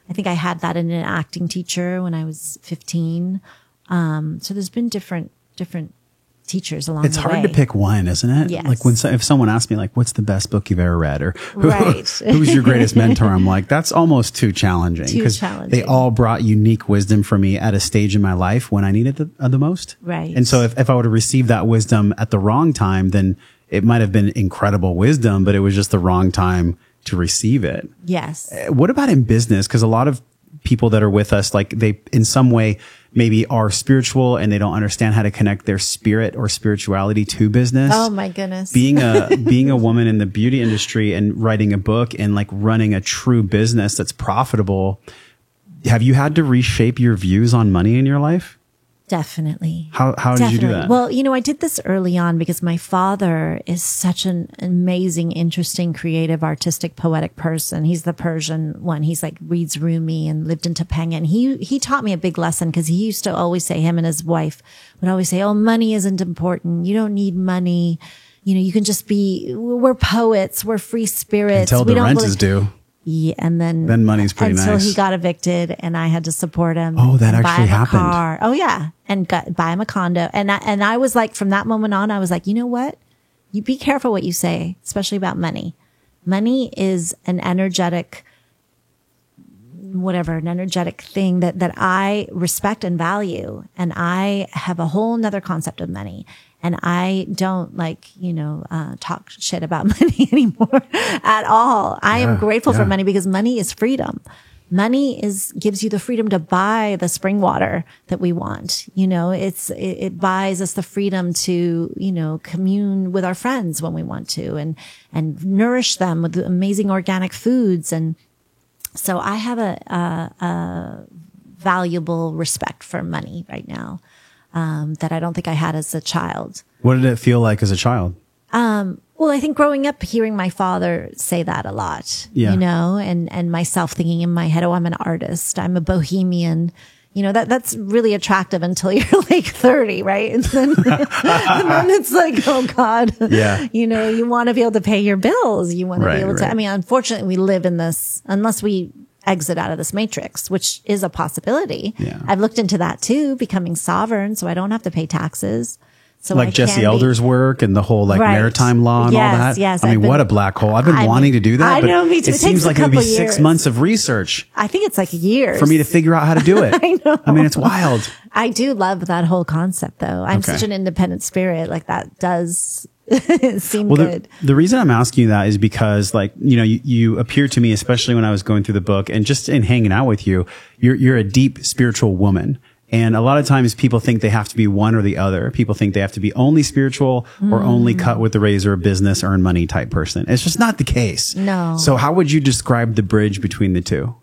I think I had that in an acting teacher when I was 15. So there's been different teachers along the way. It's hard to pick one, isn't it? Yes. Like if someone asks me like, what's the best book you've ever read, or Right. who's your greatest mentor? I'm like, that's almost too challenging, because they all brought unique wisdom for me at a stage in my life when I needed the most. Right. And so if I would have received that wisdom at the wrong time, then it might have been incredible wisdom, but it was just the wrong time to receive it. Yes. What about in business? Because a lot of people that are with us, like they in some way maybe are spiritual and they don't understand how to connect their spirit or spirituality to business. Oh my goodness. Being a woman in the beauty industry and writing a book and like running a true business that's profitable, have you had to reshape your views on money in your life? Definitely. How did you do that? Well, I did this early on because my father is such an amazing, interesting, creative, artistic, poetic person. He's the Persian one. He's like reads Rumi and lived in Topanga. And he taught me a big lesson, because he used to always say, him and his wife would always say, oh, money isn't important. You don't need money. You can just we're poets. We're free spirits. Until the rent is due. Yeah, and then money's pretty nice. Until he got evicted, and I had to support him. Oh, that actually happened. Car. Oh yeah, and buy him a condo. And I was like, from that moment on, I was like, you know what? You be careful what you say, especially about money. Money is an energetic thing that I respect and value, and I have a whole nother concept of money. And I don't talk shit about money anymore at all. I am grateful for money, because money is freedom. Money gives you the freedom to buy the spring water that we want. It buys us the freedom to, commune with our friends when we want to, and nourish them with amazing organic foods. And so I have a valuable respect for money right now. That I don't think I had as a child. What did it feel like as a child? Well, I think growing up, hearing my father say that a lot, and myself thinking in my head, oh, I'm an artist. I'm a bohemian. That's really attractive until you're like 30, right? And then it's like, oh God, you want to be able to pay your bills. You want to be able to, unfortunately we live in this, unless we exit out of this matrix, which is a possibility. Yeah. I've looked into that too, becoming sovereign, so I don't have to pay taxes. So like Jesse Elder's work and the whole maritime law and all that. Yes, what a black hole. I've been wanting to do that. I know, me too. It seems like it would be 6 months of research. I think it's like years for me to figure out how to do it. I know. It's wild. I do love that whole concept though. I'm such an independent spirit. Like that does seem good. The reason I'm asking you that is because you appear to me, especially when I was going through the book and just in hanging out with you, you're a deep spiritual woman. And a lot of times people think they have to be one or the other. People think they have to be only spiritual or only cut with the razor, business, earn money type person. It's just not the case. No. So how would you describe the bridge between the two?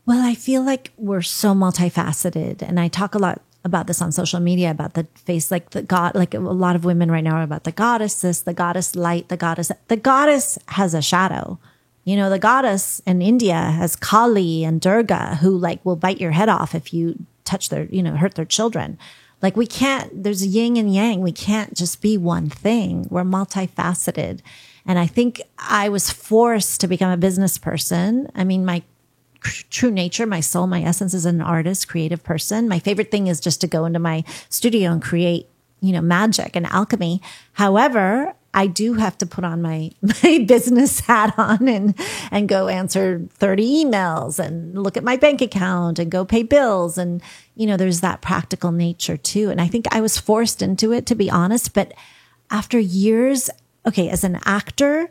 Well, I feel like we're so multifaceted, and I talk a lot about this on social media, about the face, like the God, like a lot of women right now are about the goddess this, the goddess light, the goddess has a shadow. The goddess in India has Kali and Durga, who will bite your head off if you touch their, hurt their children. Like there's a yin and yang. We can't just be one thing. We're multifaceted. And I think I was forced to become a business person. My true nature, my soul, my essence is an artist, creative person. My favorite thing is just to go into my studio and create, magic and alchemy. However, I do have to put on my business hat on and go answer 30 emails and look at my bank account and go pay bills. And, there's that practical nature too. And I think I was forced into it, to be honest. But after years, as an actor,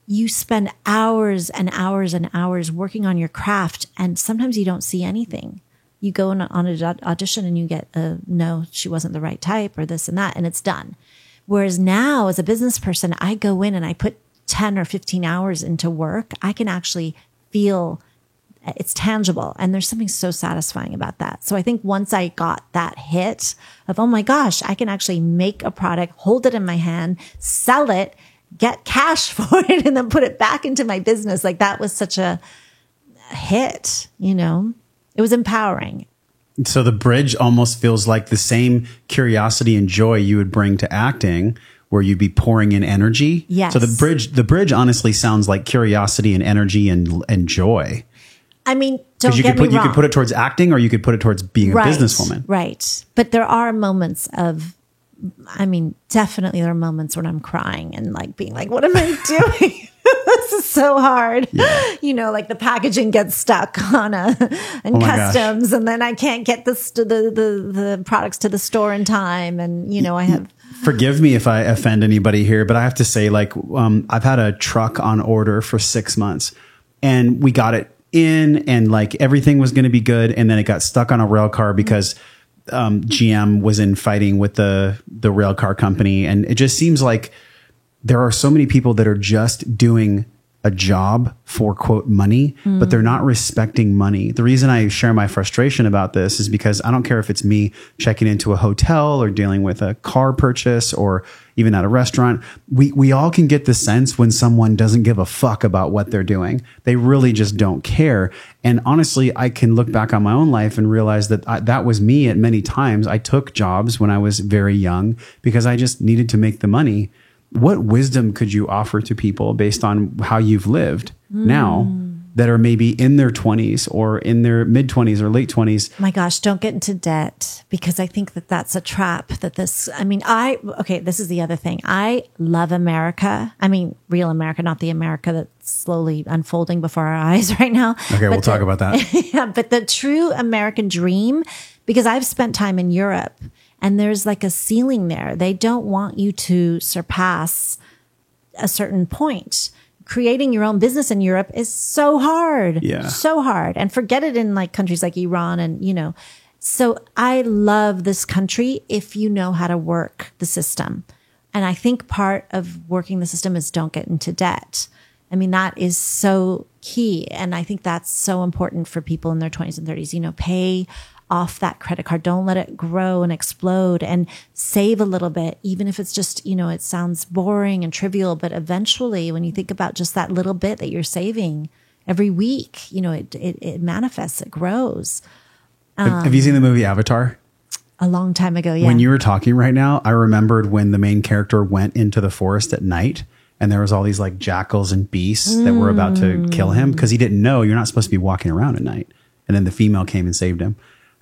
you spend hours and hours and hours working on your craft, and sometimes you don't see anything. You go on an audition and you get no, she wasn't the right type, or this and that, and it's done. Whereas now, as a business person, I go in and I put 10 or 15 hours into work. I can actually feel it's tangible. And there's something so satisfying about that. So I think once I got that hit of, oh my gosh, I can actually make a product, hold it in my hand, sell it, get cash for it, and then put it back into my business. Like that was such a hit, it was empowering. So the bridge almost feels like the same curiosity and joy you would bring to acting, where you'd be pouring in energy. Yes. So the bridge honestly sounds like curiosity and energy and joy. Don't you get me you wrong. could put it towards acting, or you could put it towards being a Right, businesswoman. right. But there are moments of, I mean, definitely there are moments when I'm crying and like being like, what am I doing? This is so hard. Yeah. You know, like the packaging gets stuck on and customs, and then I can't get the products to the store in time. And, you know, I have. Forgive me if I offend anybody here, but I have to say, like, I've had a truck on order for 6 months, and we got it in, and like everything was going to be good, and then it got stuck on a rail car because GM was in fighting with the rail car company, and it just seems like there are so many people that are just doing a job for quote money, but they're not respecting money. The reason I share my frustration about this is because I don't care if it's me checking into a hotel or dealing with a car purchase or even at a restaurant. We all can get the sense when someone doesn't give a fuck about what they're doing. They really just don't care. And honestly, I can look back on my own life and realize that that was me at many times. I took jobs when I was very young because I just needed to make the money. What wisdom could you offer to people based on how you've lived now that are maybe in their 20s or in their mid 20s or late 20s? My gosh, don't get into debt, because I think that that's a trap that this, I mean, okay, this is the other thing. I love America. I mean, real America, not the America that's slowly unfolding before our eyes right now. Okay, we'll talk about that. Yeah, but the true American dream, because I've spent time in Europe, and there's like a ceiling there. They don't want you to surpass a certain point. Creating your own business in Europe is so hard. Yeah. So hard. And forget it in like countries like Iran and, you know. So I love this country if you know how to work the system. And I think part of working the system is don't get into debt. I mean, that is so key. And I think that's so important for people in their 20s and 30s. You know, pay off that credit card. Don't let it grow and explode, and save a little bit, even if it's just, you know, it sounds boring and trivial, but eventually when you think about just that little bit that you're saving every week, you know, it manifests, it grows. Have you seen the movie Avatar? A long time ago. Yeah. When you were talking right now, I remembered when the main character went into the forest at night and there was all these like jackals and beasts that were about to kill him because he didn't know you're not supposed to be walking around at night. And then the female came and saved him.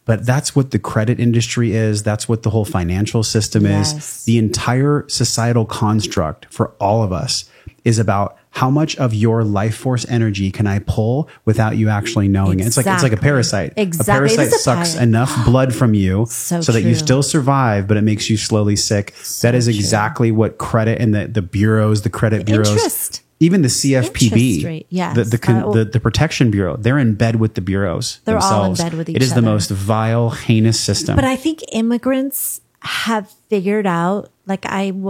But that's what the credit industry is. That's what the whole financial system is. The entire societal construct for all of us is about how much of your life force energy can I pull without you actually knowing it. It's like a parasite. Exactly. A parasite sucks enough blood from you so that you still survive, but it makes you slowly sick. That is exactly what credit and the bureaus, the credit bureaus, interest. Even the CFPB, rate, yes. the Protection Bureau, they're in bed with the bureaus they're themselves. all in bed with each other. It is other. the most vile, heinous system. But I think immigrants have figured out, like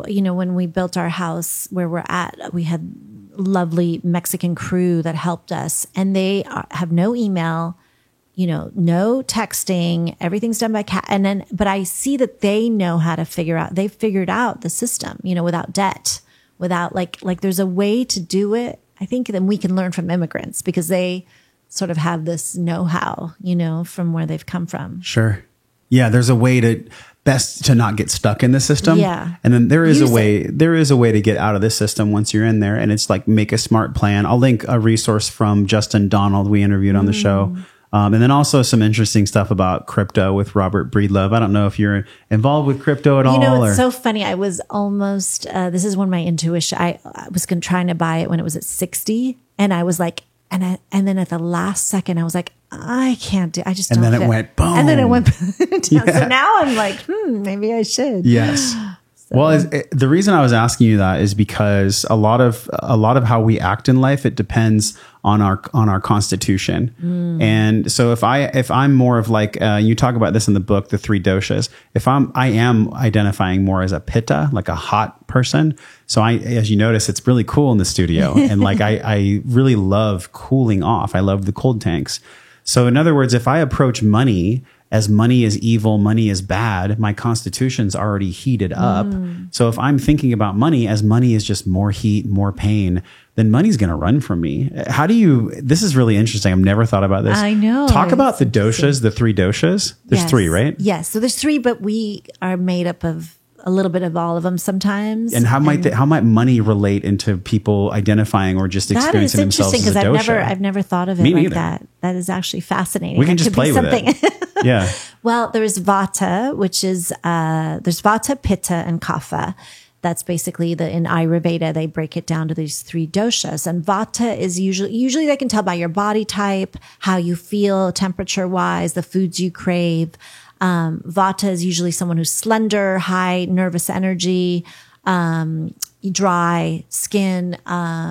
you know, when we built our house where we're at, we had lovely Mexican crew that helped us, and they have no email, you know, no texting, everything's done by but I see that they know how to they've figured out the system, you know, without debt. Without like there's a way to do it. I think then we can learn from immigrants because they sort of have this know-how, you know, from where they've come from. Sure. Yeah. There's a way to not get stuck in the system. Yeah. And then there is a way to get out of this system once you're in there. And it's like, make a smart plan. I'll link a resource from Justin Donald we interviewed on the show. And then also some interesting stuff about crypto with Robert Breedlove. I don't know if you're involved with crypto at all. You know, it's so funny. I was almost, this is when my intuition, I was trying to buy it when it was at 60. And I was like, and then at the last second, I was like, I can't do, I just don't. And then it went boom. And then it went down. Yeah. So now I'm like, maybe I should. Yes. Well, the reason I was asking you that is because a lot of how we act in life, it depends on our constitution. And so if I'm more of like, you talk about this in the book, the 3 doshas, I am identifying more as a pitta, like a hot person. So as you notice, it's really cool in the studio. And like, I really love cooling off. I love the cold tanks. So in other words, if I approach money as money is evil, money is bad, my constitution's already heated up. So if I'm thinking about money as money is just more heat, more pain, then money's going to run from me. This is really interesting. I've never thought about this. I know. Talk about the doshas, the 3 doshas. There's 3, right? Yes. So there's 3, but we are made up of a little bit of all of them sometimes. And how might money relate into people identifying or just experiencing themselves as a dosha? Because I've never thought of it like that. That is actually fascinating. We can just play with it. Yeah. Well, there's Vata, which is there's Vata, Pitta, and Kapha. That's basically in Ayurveda, they break it down to these 3 doshas. And Vata is usually they can tell by your body type, how you feel temperature wise, the foods you crave. Vata is usually someone who's slender, high nervous energy, dry skin.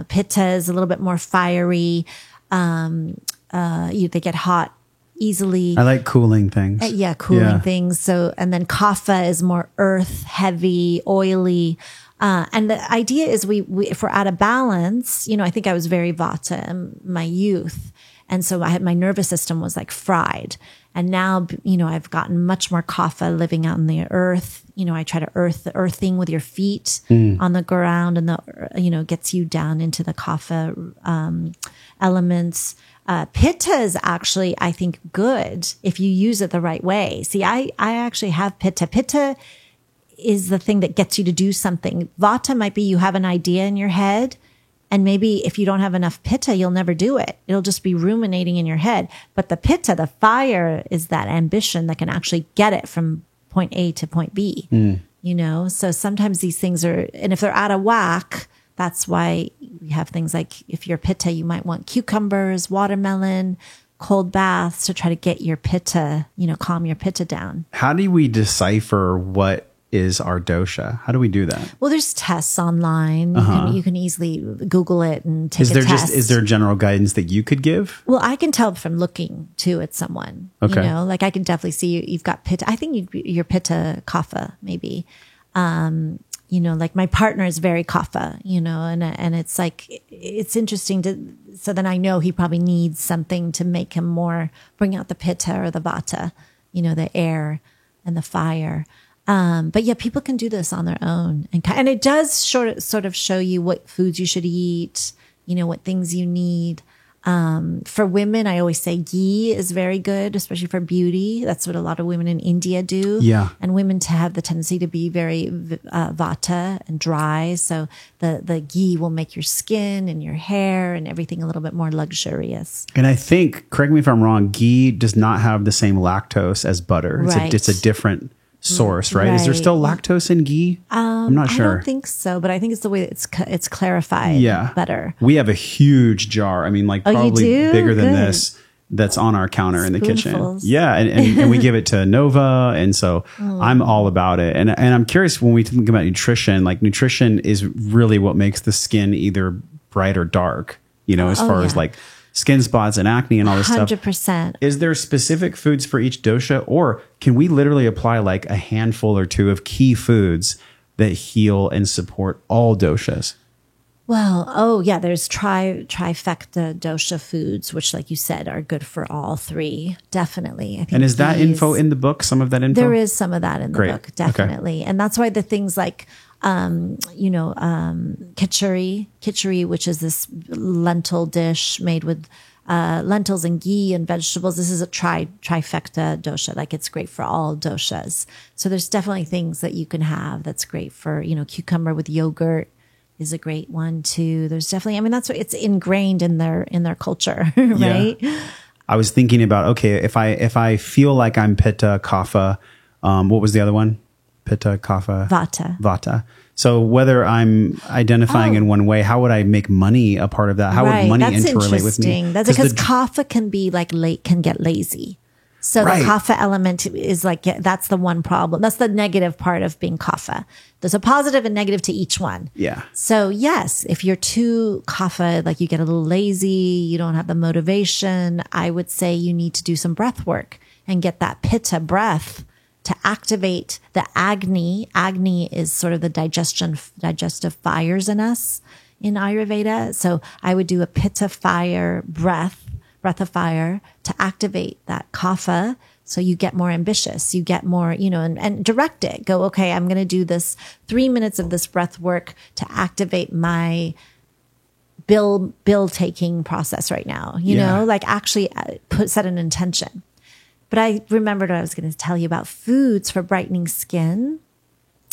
Pitta is a little bit more fiery. They get hot easily. I like cooling things. Cooling things. So, and then Kapha is more earth, heavy, oily. And the idea is we if we're out of balance, I think I was very Vata in my youth. And so my nervous system was like fried. And now, I've gotten much more Kapha living out in the earth. I try to earthing with your feet on the ground and gets you down into the Kapha, elements. Pitta is actually, I think, good if you use it the right way. See, I actually have Pitta. Pitta is the thing that gets you to do something. Vata might be you have an idea in your head, and maybe if you don't have enough Pitta, you'll never do it. It'll just be ruminating in your head. But the Pitta, the fire, is that ambition that can actually get it from point A to point B. So sometimes these things and if they're out of whack, that's why we have things like if you're Pitta, you might want cucumbers, watermelon, cold baths to try to get your Pitta, calm your Pitta down. How do we decipher what is our dosha? How do we do that? Well, there's tests online. You can easily Google it and take a test. Is there general guidance that you could give? Well, I can tell from looking too at someone. Okay. Like I can definitely see you've got Pitta. I think you're Pitta Kapha maybe. Like my partner is very Kapha, and it's like, it's interesting so then I know he probably needs something to make him bring out the Pitta or the Vata, the air and the fire. But yeah, people can do this on their own. And it does sort of show you what foods you should eat, what things you need. For women, I always say ghee is very good, especially for beauty. That's what a lot of women in India do. Yeah. And women to have the tendency to be very vata and dry. So the ghee will make your skin and your hair and everything a little bit more luxurious. And I think, correct me if I'm wrong, ghee does not have the same lactose as butter. It's a different source, right? Is there still lactose in ghee? I'm not sure. I don't think so, but I think it's the way it's clarified better. We have a huge jar. I mean, like probably bigger than this. That's on our counter in the kitchen. Yeah. And we give it to Nova. And so I'm all about it. And I'm curious, when we think about nutrition, like nutrition is really what makes the skin either bright or dark, as far as like skin spots and acne and all this 100%. stuff. 100%. Is there specific foods for each dosha, or can we literally apply like a handful or two of key foods that heal and support all doshas? Well, there's trifecta dosha foods, which, like you said, are good for all 3. Definitely. I think. And is that info in the book? Some of that info? There is some of that in the book, definitely. Okay. And that's why the things like, khichdi, which is this lentil dish made with lentils and ghee and vegetables. This is a trifecta dosha. Like it's great for all doshas. So there's definitely things that you can have that's great for, cucumber with yogurt is a great one too. There's definitely, that's what it's ingrained in their culture, right? Yeah. I was thinking about, okay, if I feel like I'm Pitta, Kapha, what was the other one? Pitta, Kapha, Vata. So whether I'm identifying in one way, how would I make money a part of that? How would money interrelate with me? That's because Kapha can be can get lazy. So the Kapha element is like, that's the one problem. That's the negative part of being Kapha. There's a positive and negative to each one. Yeah. So yes, if you're too Kapha, like you get a little lazy, you don't have the motivation, I would say you need to do some breath work and get that Pitta breath to activate the Agni. Agni is sort of the digestive fires in us in Ayurveda. So I would do a Pitta fire breath of fire to activate that Kapha. So you get more ambitious, you get more, and direct it. Go, okay, I'm going to do this 3 minutes of this breath work to activate my bill taking process right now, like actually set an intention. But I remembered what I was going to tell you about foods for brightening skin.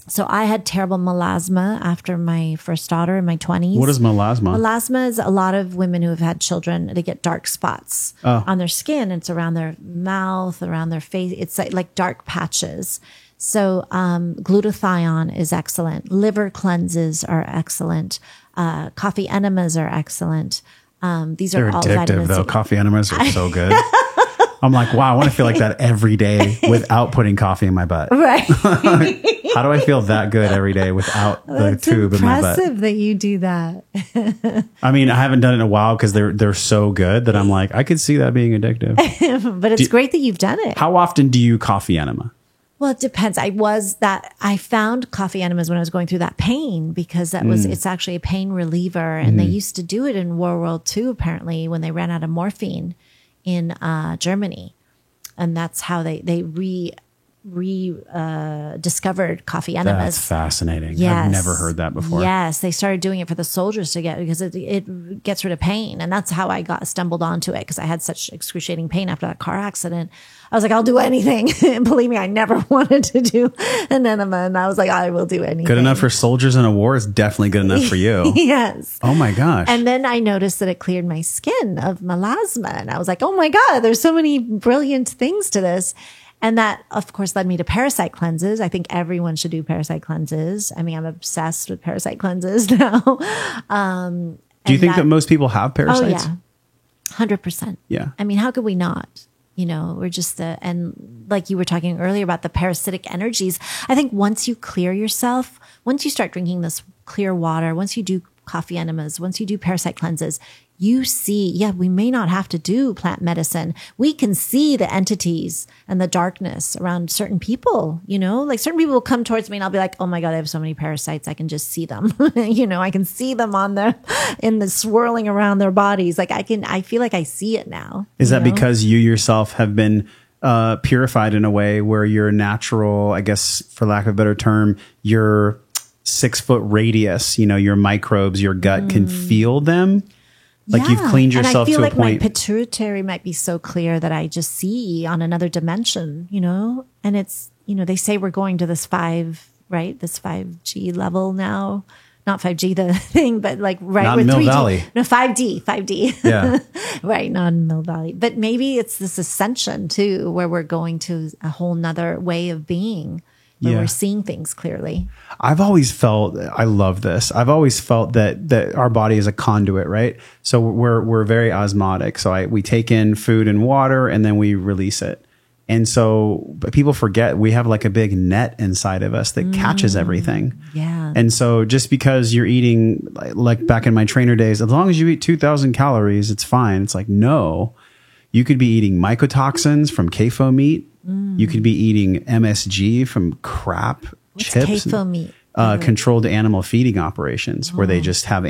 So I had terrible melasma after my first daughter in my 20s. What is melasma? Melasma is a lot of women who have had children, they get dark spots on their skin. It's around their mouth, around their face. It's like dark patches. So glutathione is excellent. Liver cleanses are excellent. Coffee enemas are excellent. These They're are all addictive, vitamins. though. Coffee enemas are so good. I'm like, wow, I want to feel like that every day without putting coffee in my butt. Right. How do I feel that good every day without the tube in my butt? Impressive that you do that. I mean, I haven't done it in a while because they're so good that I'm like, I could see that being addictive. But it's great that you've done it. How often do you coffee enema? Well, it depends. I found coffee enemas when I was going through that pain because it's actually a pain reliever. And they used to do it in World War II, apparently, when they ran out of morphine in Germany. And that's how they discovered coffee enemas. That's fascinating. Yes. I've never heard that before. Yes, they started doing it for the soldiers to get because it gets rid of pain, and that's how I stumbled onto it because I had such excruciating pain after that car accident. I was like, I'll do anything. And believe me, I never wanted to do an enema, and I was like, I will do anything. Good enough for soldiers in a war is definitely good enough for you. Yes. Oh my gosh. And then I noticed that it cleared my skin of melasma, and I was like, oh my God, there's so many brilliant things to this. And that, of course, led me to parasite cleanses. I think everyone should do parasite cleanses. I mean, I'm obsessed with parasite cleanses now. Do you think that most people have parasites? Oh, yeah. 100%. Yeah. I mean, how could we not? You know, we're just and like you were talking earlier about the parasitic energies. I think once you clear yourself, once you start drinking this clear water, once you do coffee enemas, once you do parasite cleanses, you see, we may not have to do plant medicine. We can see the entities and the darkness around certain people, you know, like certain people will come towards me and I'll be like, oh my God, I have so many parasites. I can just see them. You know, I can see them in the swirling around their bodies. Like I feel like I see it now. Is that because you yourself have been purified in a way where your natural, I guess, for lack of a better term, your 6-foot radius, you know, your microbes, your gut can feel them? Like you've cleaned yourself to a point. And I feel like my pituitary might be so clear that I just see on another dimension, you know? And it's, you know, they say we're going to this 5G level now. Not 5G, the thing, but like not in Mill 3G. Valley. No, 5D. Yeah. Right, not in Mill Valley. But maybe it's this ascension too, where we're going to a whole nother way of being. Where we're seeing things clearly. I've always felt, I love this. I've always felt that our body is a conduit, right? So we're very osmotic. So we take in food and water and then we release it. And so but people forget we have like a big net inside of us that catches everything. Yeah. And so just because you're eating, like back in my trainer days, as long as you eat 2,000 calories, it's fine. It's like, no, you could be eating mycotoxins from CAFO meat. You could be eating MSG from crap chips. CAFO meat? Controlled animal feeding operations where they just have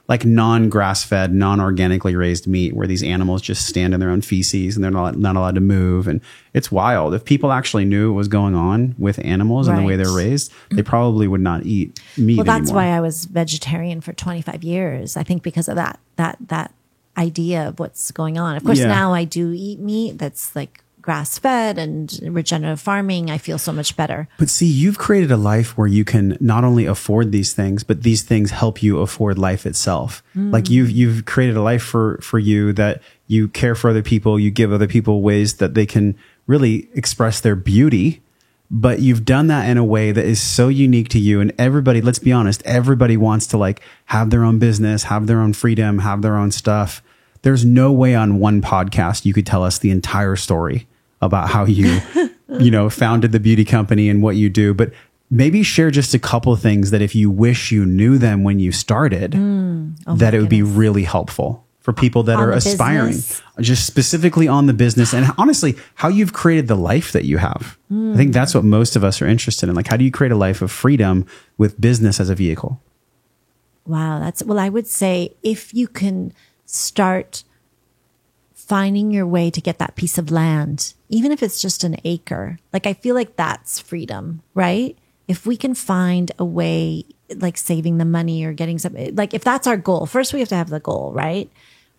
like non-grass fed, non-organically raised meat where these animals just stand in their own feces and they're not allowed to move. And it's wild. If people actually knew what was going on with animals and the way they're raised, they probably would not eat meat Well, that's anymore. why I was vegetarian for 25 years. I think because of that idea of what's going on. Of course, now I do eat meat that's like grass-fed and regenerative farming. I feel so much better. But see, you've created a life where you can not only afford these things, but these things help you afford life itself. Like you've created a life for you that you care for other people. You give other people ways that they can really express their beauty. But you've done that in a way that is so unique to you. And everybody, let's be honest, everybody wants to like have their own business, have their own freedom, have their own stuff. There's no way on one podcast you could tell us the entire story about how you, founded the beauty company and what you do. But maybe share just a couple of things that if you wish you knew them when you started, that it would be really helpful for people that are aspiring, just specifically on the business and honestly, how you've created the life that you have. I think that's what most of us are interested in. Like, how do you create a life of freedom with business as a vehicle? Wow. I would say if you can start finding your way to get that piece of land, even if it's just an acre, like I feel like that's freedom, right? If we can find a way, like saving the money or getting some, like if that's our goal, first we have to have the goal, right?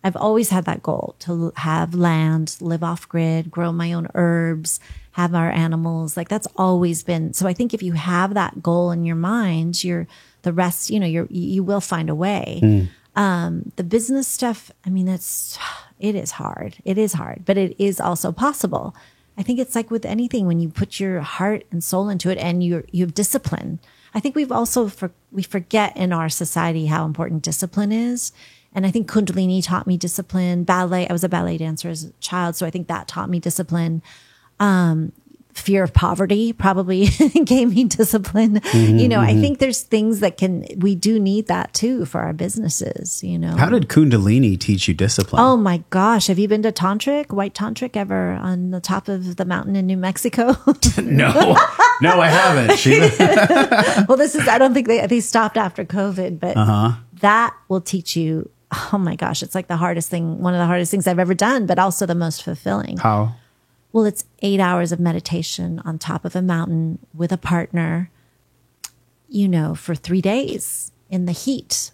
I've always had that goal to have land, live off grid, grow my own herbs, have our animals. Like that's always been. So I think if you have that goal in your mind, the rest, you will find a way. The business stuff, I mean, it is hard. It is hard, but it is also possible. I think it's like with anything, when you put your heart and soul into it and you have discipline. I think we forget in our society how important discipline is. And I think Kundalini taught me discipline. Ballet, I was a ballet dancer as a child, so I think that taught me discipline. Fear of poverty probably gave me discipline. I think there's things that we do need that too for our businesses, How did Kundalini teach you discipline? Oh my gosh. Have you been to White Tantric ever on the top of the mountain in New Mexico? No, I haven't. Well, I don't think they stopped after COVID, but that will teach you. Oh my gosh. It's like one of the hardest things I've ever done, but also the most fulfilling. How? Well, it's 8 hours of meditation on top of a mountain with a partner, for 3 days in the heat.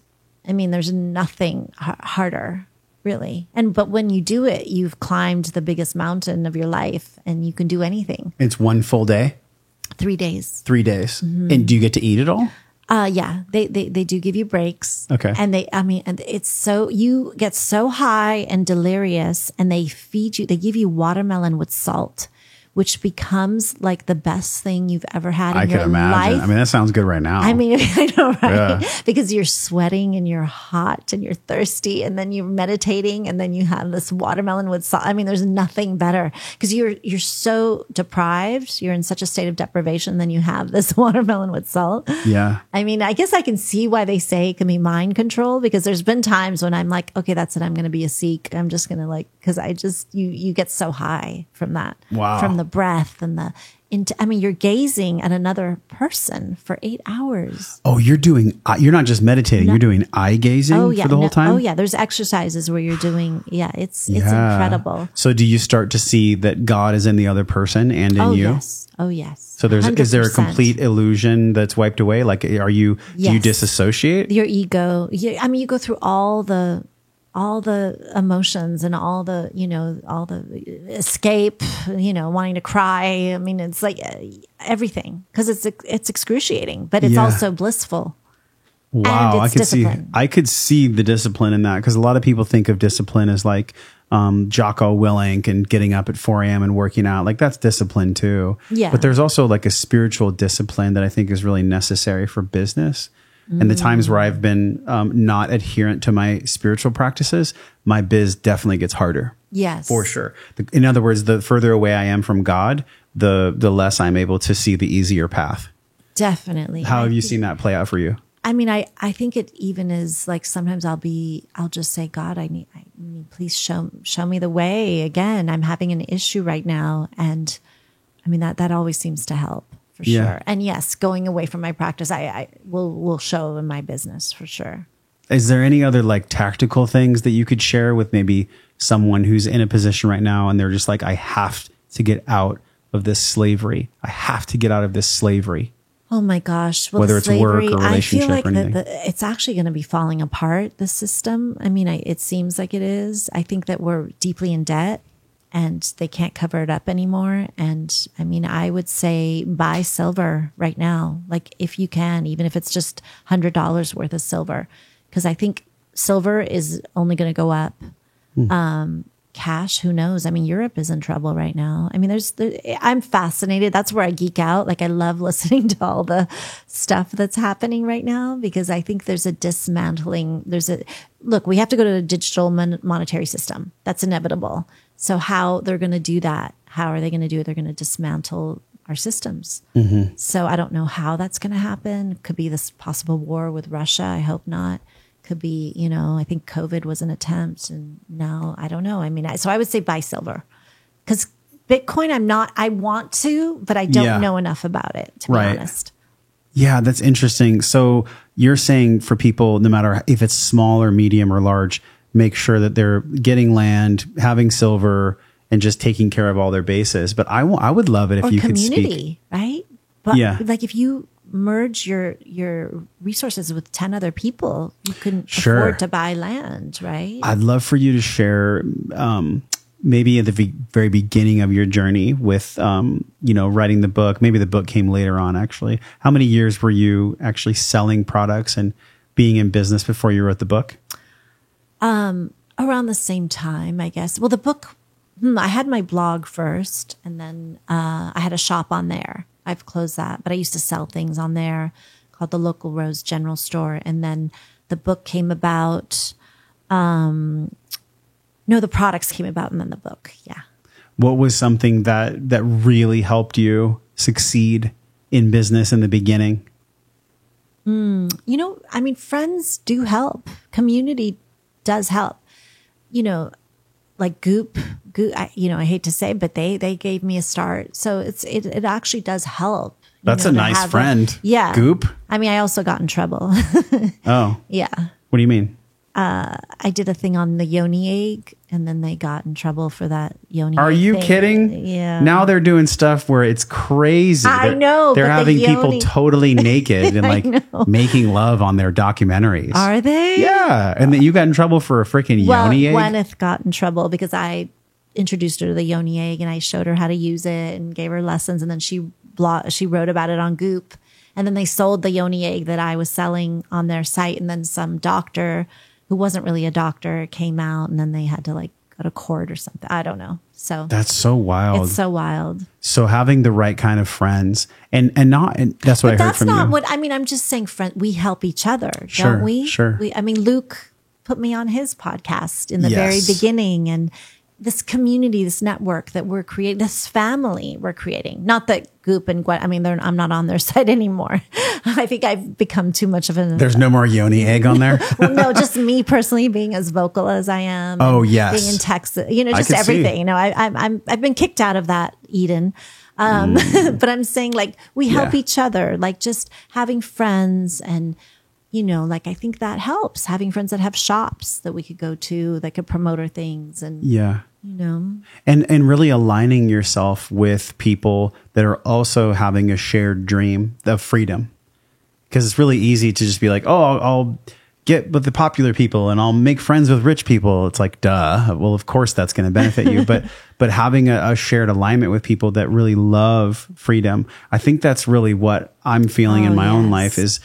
I mean, there's nothing harder, really. But when you do it, you've climbed the biggest mountain of your life and you can do anything. It's one full day? 3 days. 3 days. And do you get to eat it all? Yeah, they do give you breaks. Okay. And you get so high and delirious, and they give you watermelon with salt, which becomes like the best thing you've ever had in your life. I can imagine. I mean, that sounds good right now. I mean, I know, right? Yeah. Because you're sweating and you're hot and you're thirsty, and then you're meditating, and then you have this watermelon with salt. I mean, there's nothing better because you're so deprived. You're in such a state of deprivation. Then you have this watermelon with salt. Yeah. I mean, I guess I can see why they say it can be mind control, because there's been times when I'm like, okay, that's it. I'm going to be a Sikh. I'm just going to because you get so high from that. Wow. From the breath and you're gazing at another person for 8 hours. Oh, you're not just meditating, you're doing eye gazing for the whole time? Oh yeah. There's exercises where you're doing, it's incredible. So do you start to see that God is in the other person and in you? Yes. Oh yes. So is there a complete illusion that's wiped away? Like, do you disassociate? Your ego. I mean, you go through all the emotions and all the escape, wanting to cry. I mean, it's like everything, because it's excruciating, but it's also blissful. Wow. And it's I could see the discipline in that, because a lot of people think of discipline as like, Jocko Willink and getting up at 4 a.m. and working out. Like, that's discipline too. Yeah. But there's also like a spiritual discipline that I think is really necessary for business. And the times where I've been not adherent to my spiritual practices, my biz definitely gets harder. Yes. For sure. In other words, the further away I am from God, the less I'm able to see the easier path. Definitely. How have you seen that play out for you? I mean, I think it even is like, sometimes I'll just say, God, I need please show me the way again. I'm having an issue right now. And I mean, that always seems to help. For sure. And yes, going away from my practice, I will show in my business for sure. Is there any other like tactical things that you could share with maybe someone who's in a position right now and they're just like, I have to get out of this slavery. I have to get out of this slavery. Oh my gosh. Well, whether it's slavery, work or relationship, I feel like or it's actually going to be falling apart, the system. I mean, it seems like it is. I think that we're deeply in debt, and they can't cover it up anymore. And I mean, I would say buy silver right now. Like, if you can, even if it's just $100 worth of silver, because I think silver is only going to go up. Cash, who knows? I mean, Europe is in trouble right now. I mean, I'm fascinated. That's where I geek out. Like, I love listening to all the stuff that's happening right now, because I think there's a dismantling. Look, we have to go to a digital monetary system. That's inevitable. So how they're going to do that? How are they going to do it? They're going to dismantle our systems. So I don't know how that's going to happen. Could be this possible war with Russia. I hope not. Could be, I think COVID was an attempt, and now I don't know. I mean, so I would say buy silver, because Bitcoin, I want to, but I don't know enough about it, to be honest. Yeah, that's interesting. So you're saying for people, no matter if it's small or medium or large, make sure that they're getting land, having silver, and just taking care of all their bases. But I would love it if you could speak. Right? But like, if you merge your resources with 10 other people, you couldn't Sure. afford to buy land, right? I'd love for you to share maybe at the very beginning of your journey with, writing the book. Maybe the book came later on, actually. How many years were you actually selling products and being in business before you wrote the book? Around the same time, I guess. Well, the book, I had my blog first, and then I had a shop on there. I've closed that, but I used to sell things on there called the Local Rose General Store. And then the book came about. The products came about, and then the book. Yeah. What was something that really helped you succeed in business in the beginning? Friends do help. Community does help. Like Goop, I hate to say, but they gave me a start. So it actually does help. That's a nice friend. Yeah. Goop. I also got in trouble. Oh. Yeah. What do you mean? I did a thing on the yoni egg, and then they got in trouble for that yoni. Are egg you thing. kidding? Yeah. Now they're doing stuff where it's crazy. I know. They're but having the people yoni, totally naked and making love on their documentaries. Are they? Yeah. And then you got in trouble for a freaking yoni egg? Gwyneth got in trouble because I introduced her to the yoni egg, and I showed her how to use it and gave her lessons. And then she wrote about it on Goop. And then they sold the yoni egg that I was selling on their site. And then some doctor who wasn't really a doctor came out, and then they had to go to court or something. I don't know. So that's so wild. It's so wild. So having the right kind of friends and that's what I heard from you. That's not what, I'm just saying, we help each other, Sure, don't we? sure. Luke put me on his podcast in the very beginning, and this community, this network that we're creating, this family we're creating. Not that Goop and Gwen, I'm not on their side anymore. I think I've become too much of an... There's no more yoni egg on there? Well, no, just me personally being as vocal as I am. Oh, yes. Being in Texas, just everything. See. I've been kicked out of that, Eden. But I'm saying we help each other, just having friends and, I think that helps, having friends that have shops that we could go to that could promote our things and, and really aligning yourself with people that are also having a shared dream of freedom. Because it's really easy to just be like, oh, I'll get with the popular people and I'll make friends with rich people. It's like, duh. Well, of course that's going to benefit you. But having a shared alignment with people that really love freedom, I think that's really what I'm feeling in my own life is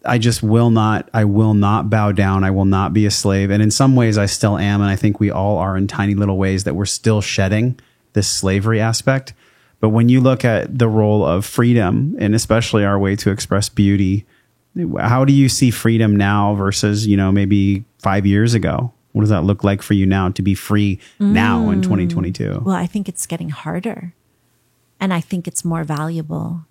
I will not bow down. I will not be a slave. And in some ways I still am. And I think we all are in tiny little ways that we're still shedding this slavery aspect. But when you look at the role of freedom and especially our way to express beauty, how do you see freedom now versus, maybe 5 years ago? What does that look like for you now to be free now in 2022? Well, I think it's getting harder, and I think it's more valuable.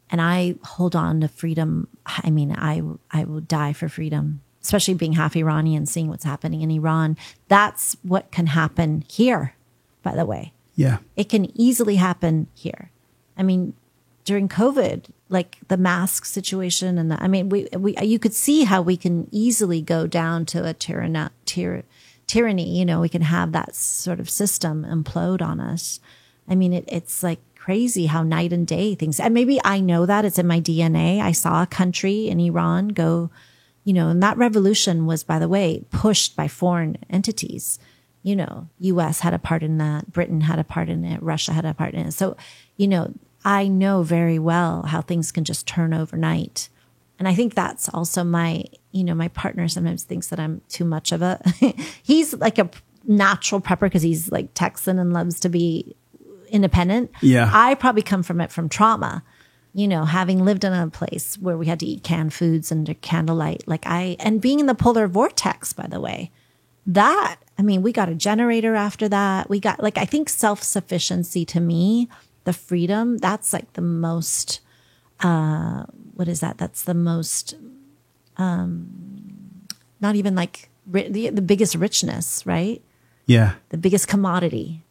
And I hold on to freedom. I will die for freedom, especially being half Iranian, seeing what's happening in Iran. That's what can happen here, by the way. Yeah. It can easily happen here. During COVID, the mask situation, and you could see how we can easily go down to a tyranny. We can have that sort of system implode on us. It's crazy how night and day things, and maybe I know that it's in my DNA. I saw a country in Iran go, and that revolution was, by the way, pushed by foreign entities. US had a part in that. Britain had a part in it. Russia had a part in it. So, I know very well how things can just turn overnight. And I think that's also my partner sometimes thinks that I'm too much of a, he's like a natural prepper because he's Texan and loves to be independent. Yeah. I probably come from trauma, having lived in a place where we had to eat canned foods under candlelight, and being in the polar vortex, by the way, we got a generator after that. We got I think self-sufficiency to me, the freedom, that's the most, what is that? That's the most, not even the biggest richness, right? Yeah. The biggest commodity.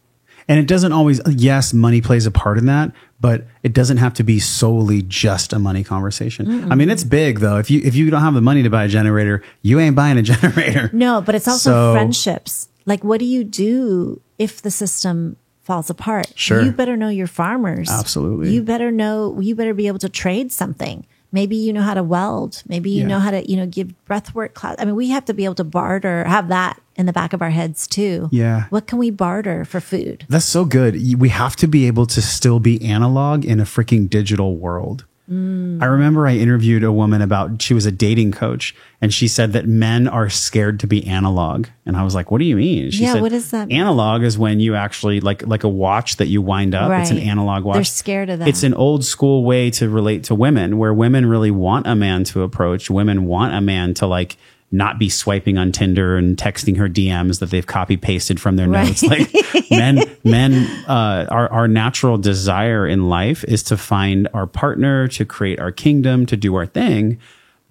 And it doesn't always, yes, money plays a part in that, but it doesn't have to be solely just a money conversation. Mm-mm. It's big though. If you don't have the money to buy a generator, you ain't buying a generator. No, but it's also friendships. What do you do if the system falls apart? Sure. You better know your farmers. Absolutely. You better be able to trade something. Maybe you know how to weld. Maybe you know how to, give breathwork class. I mean, we have to be able to barter, have that in the back of our heads too. Yeah. What can we barter for food? That's so good. We have to be able to still be analog in a freaking digital world. I remember I interviewed a woman she was a dating coach, and she said that men are scared to be analog. And I was like, what do you mean? She said, what does that mean? Analog is when you actually like a watch that you wind up. Right. It's an analog watch. They're scared of that. It's an old school way to relate to women, where women really want a man to approach. Women want a man to like not be swiping on Tinder and texting her DMs that they've copy pasted from their notes. Like our natural desire in life is to find our partner, to create our kingdom, to do our thing.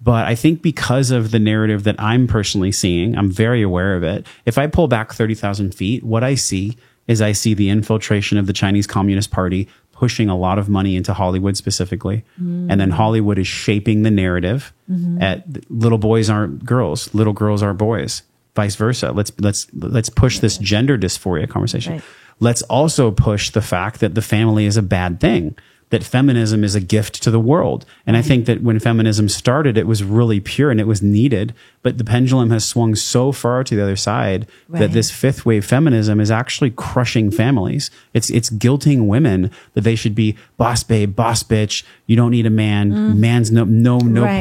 But I think because of the narrative that I'm personally seeing, I'm very aware of it. If I pull back 30,000 feet, what I see is the infiltration of the Chinese Communist Party pushing a lot of money into Hollywood specifically. And then Hollywood is shaping the narrative at little boys aren't girls, little girls are boys, vice versa. Let's push this gender dysphoria conversation. Right. Let's also push the fact that the family is a bad thing, that feminism is a gift to the world. And I think that when feminism started, it was really pure and it was needed. But the pendulum has swung so far to the other side that this fifth wave feminism is actually crushing families. It's guilting women that they should be boss babe, boss bitch. You don't need a man. Man's no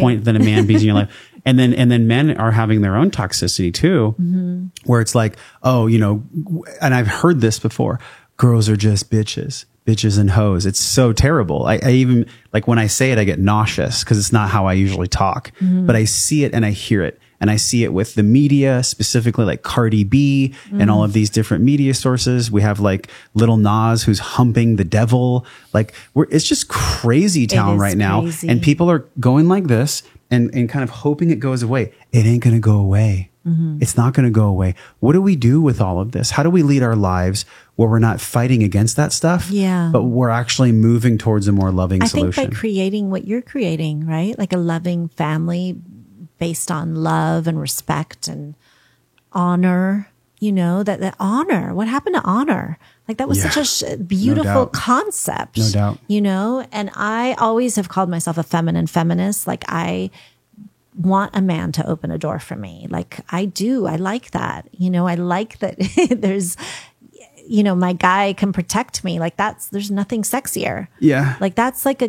point than a man being in your life. And then men are having their own toxicity too, where it's like, oh, and I've heard this before. Girls are just bitches and hoes. It's so terrible. I even, like, when I say it, I get nauseous because it's not how I usually talk, but I see it and I hear it. And I see it with the media, specifically like Cardi B and all of these different media sources. We have like Little Nas who's humping the devil. Like it's just crazy town right now. Crazy. And people are going like this and kind of hoping it goes away. It ain't going to go away. It's not going to go away. What do we do with all of this? How do we lead our lives where we're not fighting against that stuff? Yeah. But we're actually moving towards a more loving solution. I think by creating what you're creating, right? Like a loving family based on love and respect and honor, that honor, what happened to honor? Like that was such a beautiful concept. No doubt. And I always have called myself a feminine feminist. Like I want a man to open a door for me. Like I do. I like that. I like that there's, my guy can protect me. Like there's nothing sexier. Yeah. Like that's like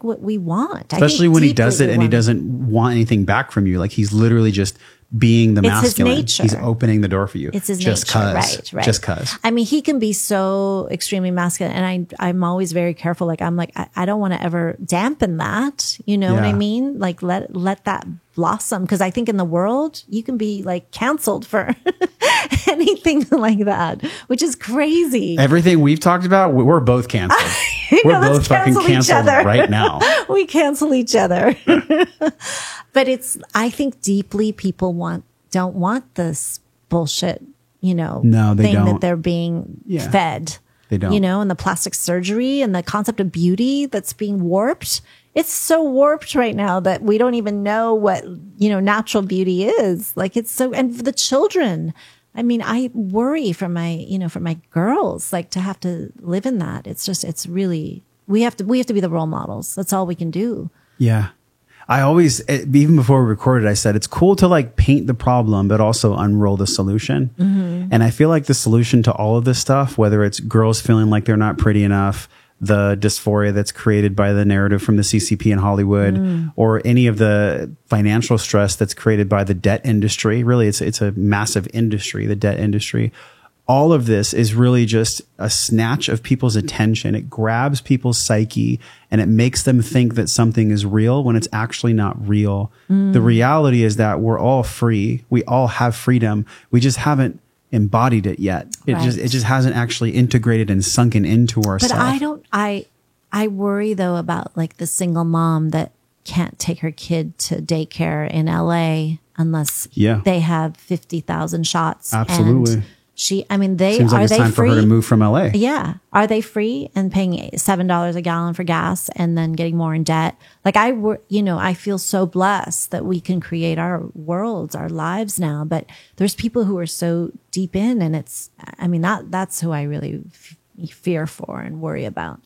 what we want. Especially when he does it and he doesn't want anything back from you. Like he's literally just being the masculine. His nature. He's opening the door for you. It's his just nature. Right. Just cause. I mean, he can be so extremely masculine, and I'm always very careful. Like I'm like, I don't want to ever dampen that. You know what I mean? Like let that blossom, because I think in the world you can be like canceled for anything like that, which is crazy. Everything we've talked about, we're both canceled. We're both fucking canceled right now. We cancel each other. But I think deeply people don't want this bullshit, no, they thing don't. that they're being fed. They don't. And the plastic surgery and the concept of beauty that's being warped. It's so warped right now that we don't even know what, natural beauty is. Like it's so, and for the children, I mean, I worry for my girls, like to have to live in that. It's really, we have to be the role models. That's all we can do. Yeah. I always, even before we recorded, I said, it's cool to like paint the problem, but also unroll the solution. And I feel like the solution to all of this stuff, whether it's girls feeling like they're not pretty enough, the dysphoria that's created by the narrative from the CCP in Hollywood, or any of the financial stress that's created by the debt industry. Really, it's a massive industry, the debt industry. All of this is really just a snatch of people's attention. It grabs people's psyche and it makes them think that something is real when it's actually not real. The reality is that we're all free. We all have freedom. We just haven't embodied it yet. It just hasn't actually integrated and sunken into ourselves. But I worry though about like the single mom that can't take her kid to daycare in LA unless they have 50,000 shots. Absolutely. And seems like it's time for her to move from LA. Yeah. Are they free and paying $7 a gallon for gas and then getting more in debt? Like I feel so blessed that we can create our worlds, our lives now, but there's people who are so deep in, and that's who I really fear for and worry about.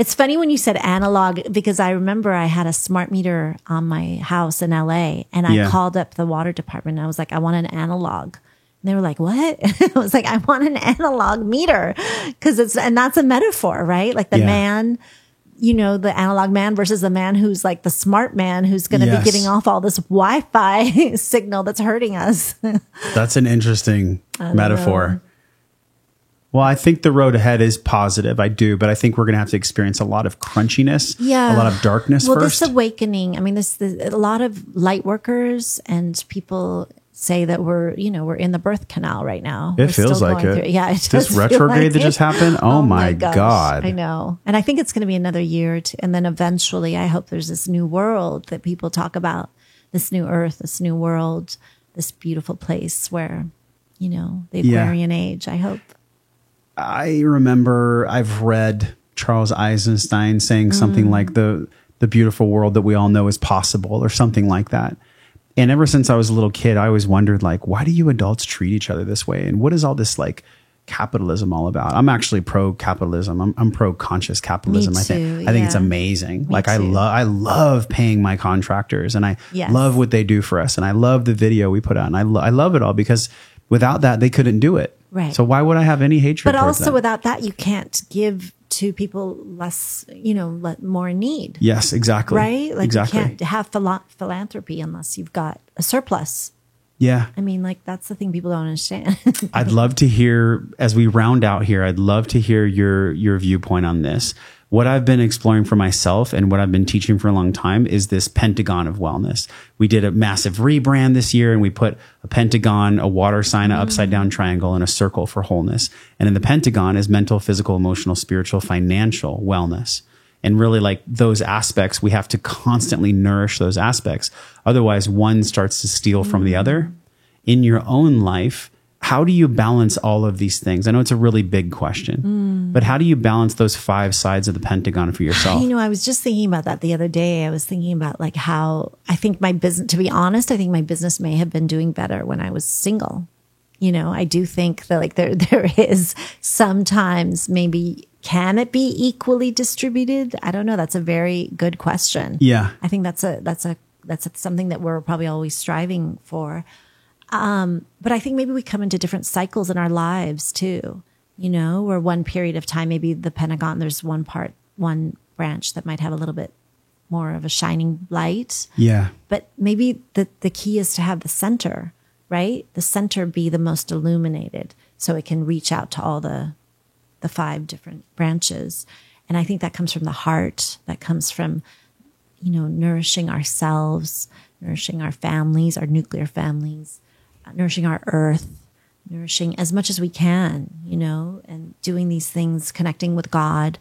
It's funny when you said analog, because I remember I had a smart meter on my house in LA, and I called up the water department and I was like, I want an analog. And they were like, what? I was like, I want an analog meter. And that's a metaphor, right? Like the man, you know, the analog man versus the man who's like the smart man who's going to be getting off all this Wi-Fi signal that's hurting us. That's an interesting metaphor. Well, I think the road ahead is positive. I do, but I think we're going to have to experience a lot of crunchiness, a lot of darkness first. This awakening, I mean, a lot of light workers and people say that we're in the birth canal right now. It feels like it. Yeah, it does. This retrograde that just happened. Oh my God. I know. And I think it's going to be another year. And then eventually I hope there's this new world that people talk about, this new earth, this new world, this beautiful place where, you know, the Aquarian age, I hope. I remember I've read Charles Eisenstein saying something like the beautiful world that we all know is possible or something like that. And ever since I was a little kid, I always wondered, like, why do you adults treat each other this way? And what is all this like capitalism all about? I'm actually pro-capitalism. I'm pro-conscious capitalism. Me too, I think it's amazing. I love paying my contractors, and I love what they do for us. And I love the video we put out. And I love it all because without that, they couldn't do it. Right. So why would I have any hatred? But also them? Without that, you can't give to people less, more in need. Yes, exactly. Right? Like exactly. you can't have philanthropy unless you've got a surplus. Yeah. I mean, like that's the thing people don't understand. I'd love to hear, as we round out here, I'd love to hear your viewpoint on this. What I've been exploring for myself and what I've been teaching for a long time is this pentagon of wellness. We did a massive rebrand this year and we put a pentagon, a water sign, an upside down triangle, and a circle for wholeness. And in the pentagon is mental, physical, emotional, spiritual, financial wellness. And really like those aspects, we have to constantly nourish those aspects. Otherwise, one starts to steal from the other. In your own life, how do you balance all of these things? I know it's a really big question, but how do you balance those 5 sides of the pentagon for yourself? I was just thinking about that the other day. I was thinking about like how I think my business, to be honest, I think my business may have been doing better when I was single. I do think that like there is sometimes maybe, can it be equally distributed? I don't know. That's a very good question. Yeah. I think that's something that we're probably always striving for. But I think maybe we come into different cycles in our lives too, where one period of time, maybe the pentagon, there's one branch that might have a little bit more of a shining light. Yeah. But maybe the key is to have the center, right? The center be the most illuminated so it can reach out to all the 5 different branches. And I think that comes from the heart. That comes from, nourishing ourselves, nourishing our families, our nuclear families, nourishing our earth, nourishing as much as we can, and doing these things, connecting with God.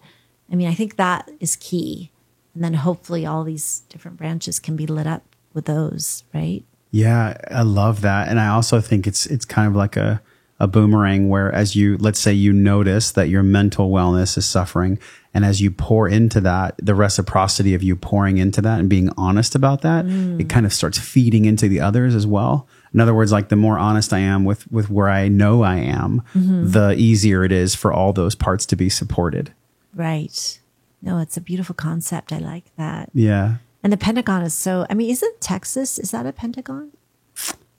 I mean, I think that is key. And then hopefully all these different branches can be lit up with those, right? Yeah, I love that. And I also think it's kind of like a boomerang where let's say you notice that your mental wellness is suffering. And as you pour into that, the reciprocity of you pouring into that and being honest about that, it kind of starts feeding into the others as well. In other words, like the more honest I am with where I know I am, the easier it is for all those parts to be supported. Right. No, it's a beautiful concept. I like that. Yeah. And the pentagon is isn't Texas, is that a pentagon?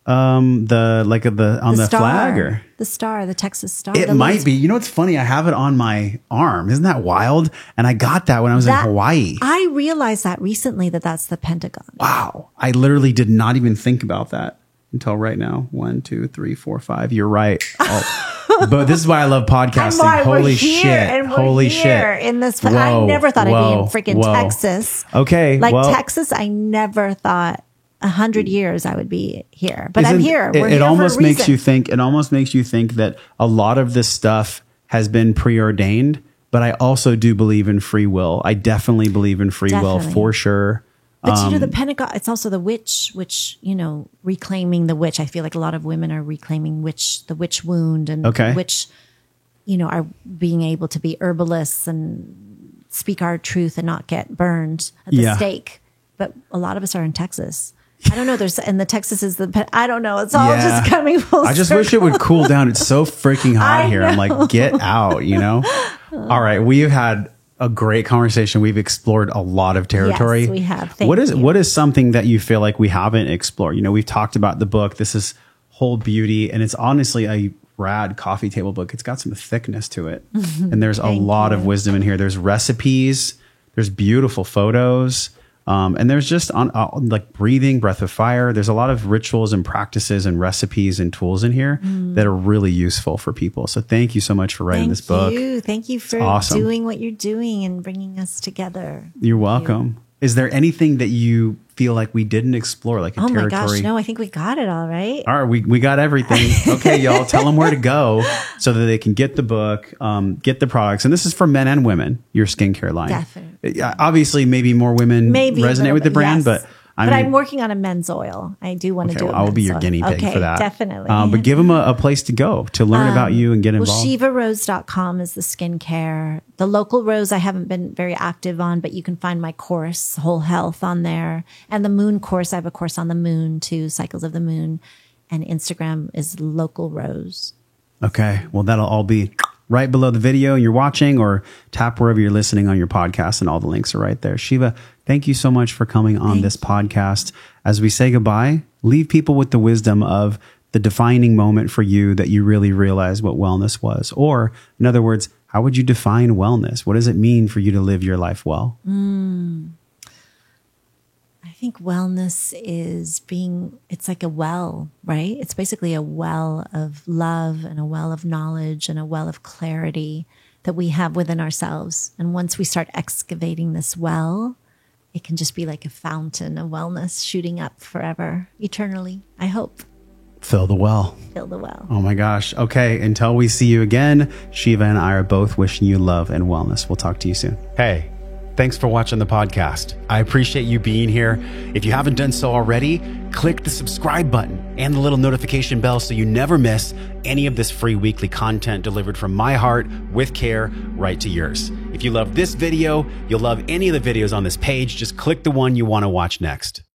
The flag or the star, the Texas star. It might be. It's funny. I have it on my arm. Isn't that wild? And I got that when I was in Hawaii. I realized that recently that's the pentagon. Wow. I literally did not even think about that until right now. 1, 2, 3, 4, 5. You're right. But this is why I love podcasting. Holy shit. Holy shit. In this, I never thought I'd be in freaking Texas. Okay. Texas, I never thought 100 years I would be here, but I'm here. We're it here almost for a makes reason. you think. It almost makes you think that a lot of this stuff has been preordained. But I also do believe in free will. I definitely believe in free will for sure. But the Pentagon, it's also the witch, reclaiming the witch. I feel like a lot of women are reclaiming the witch wound and witch, are being able to be herbalists and speak our truth and not get burned at the stake. But a lot of us are in Texas. I don't know. And the Texas is I don't know. It's all just coming full I just circle. wish it would cool down. It's so freaking hot here. I'm like, get out, All right. We've had a great conversation. We've explored a lot of territory. Yes, we have. What is something that you feel like we haven't explored? You know, we've talked about the book. This is Whole Beauty, and it's honestly a rad coffee table book. It's got some thickness to it, and there's a lot of wisdom in here. There's recipes, there's beautiful photos, and there's just like breathing, breath of fire. There's a lot of rituals and practices and recipes and tools in here that are really useful for people. So thank you so much for writing this book. Thank you for doing what you're doing and bringing us together. You're welcome. Is there anything that you feel like we didn't explore, like a territory? Oh my gosh, no, I think we got it all right. All right, we got everything. Okay, y'all, tell them where to go so that they can get the book, get the products. And this is for men and women, your skincare line. Definitely. Obviously, maybe more women resonate with the brand, yes. but I'm working on a men's oil. I do want to do it. I will be your guinea pig for that. Definitely. But give them a place to go to learn about you and get involved. Well, ShivaRose.com is the skincare. The local Rose I haven't been very active on, but you can find my course, Whole Health, on there. And the Moon course, I have a course on the moon too, Cycles of the Moon. And Instagram is Local Rose. Okay. Well, that'll all be right below the video you're watching, or tap wherever you're listening on your podcast, and all the links are right there. Shiva, thank you so much for coming on this podcast. As we say goodbye, leave people with the wisdom of the defining moment for you that you really realized what wellness was. Or in other words, how would you define wellness? What does it mean for you to live your life well? I think wellness is it's like a well, right? It's basically a well of love and a well of knowledge and a well of clarity that we have within ourselves. And once we start excavating this well, it can just be like a fountain of wellness shooting up forever, eternally, I hope. Fill the well. Fill the well. Oh my gosh. Okay. Until we see you again, Shiva and I are both wishing you love and wellness. We'll talk to you soon. Hey, thanks for watching the podcast. I appreciate you being here. If you haven't done so already, click the subscribe button and the little notification bell so you never miss any of this free weekly content delivered from my heart with care right to yours. If you love this video, you'll love any of the videos on this page. Just click the one you want to watch next.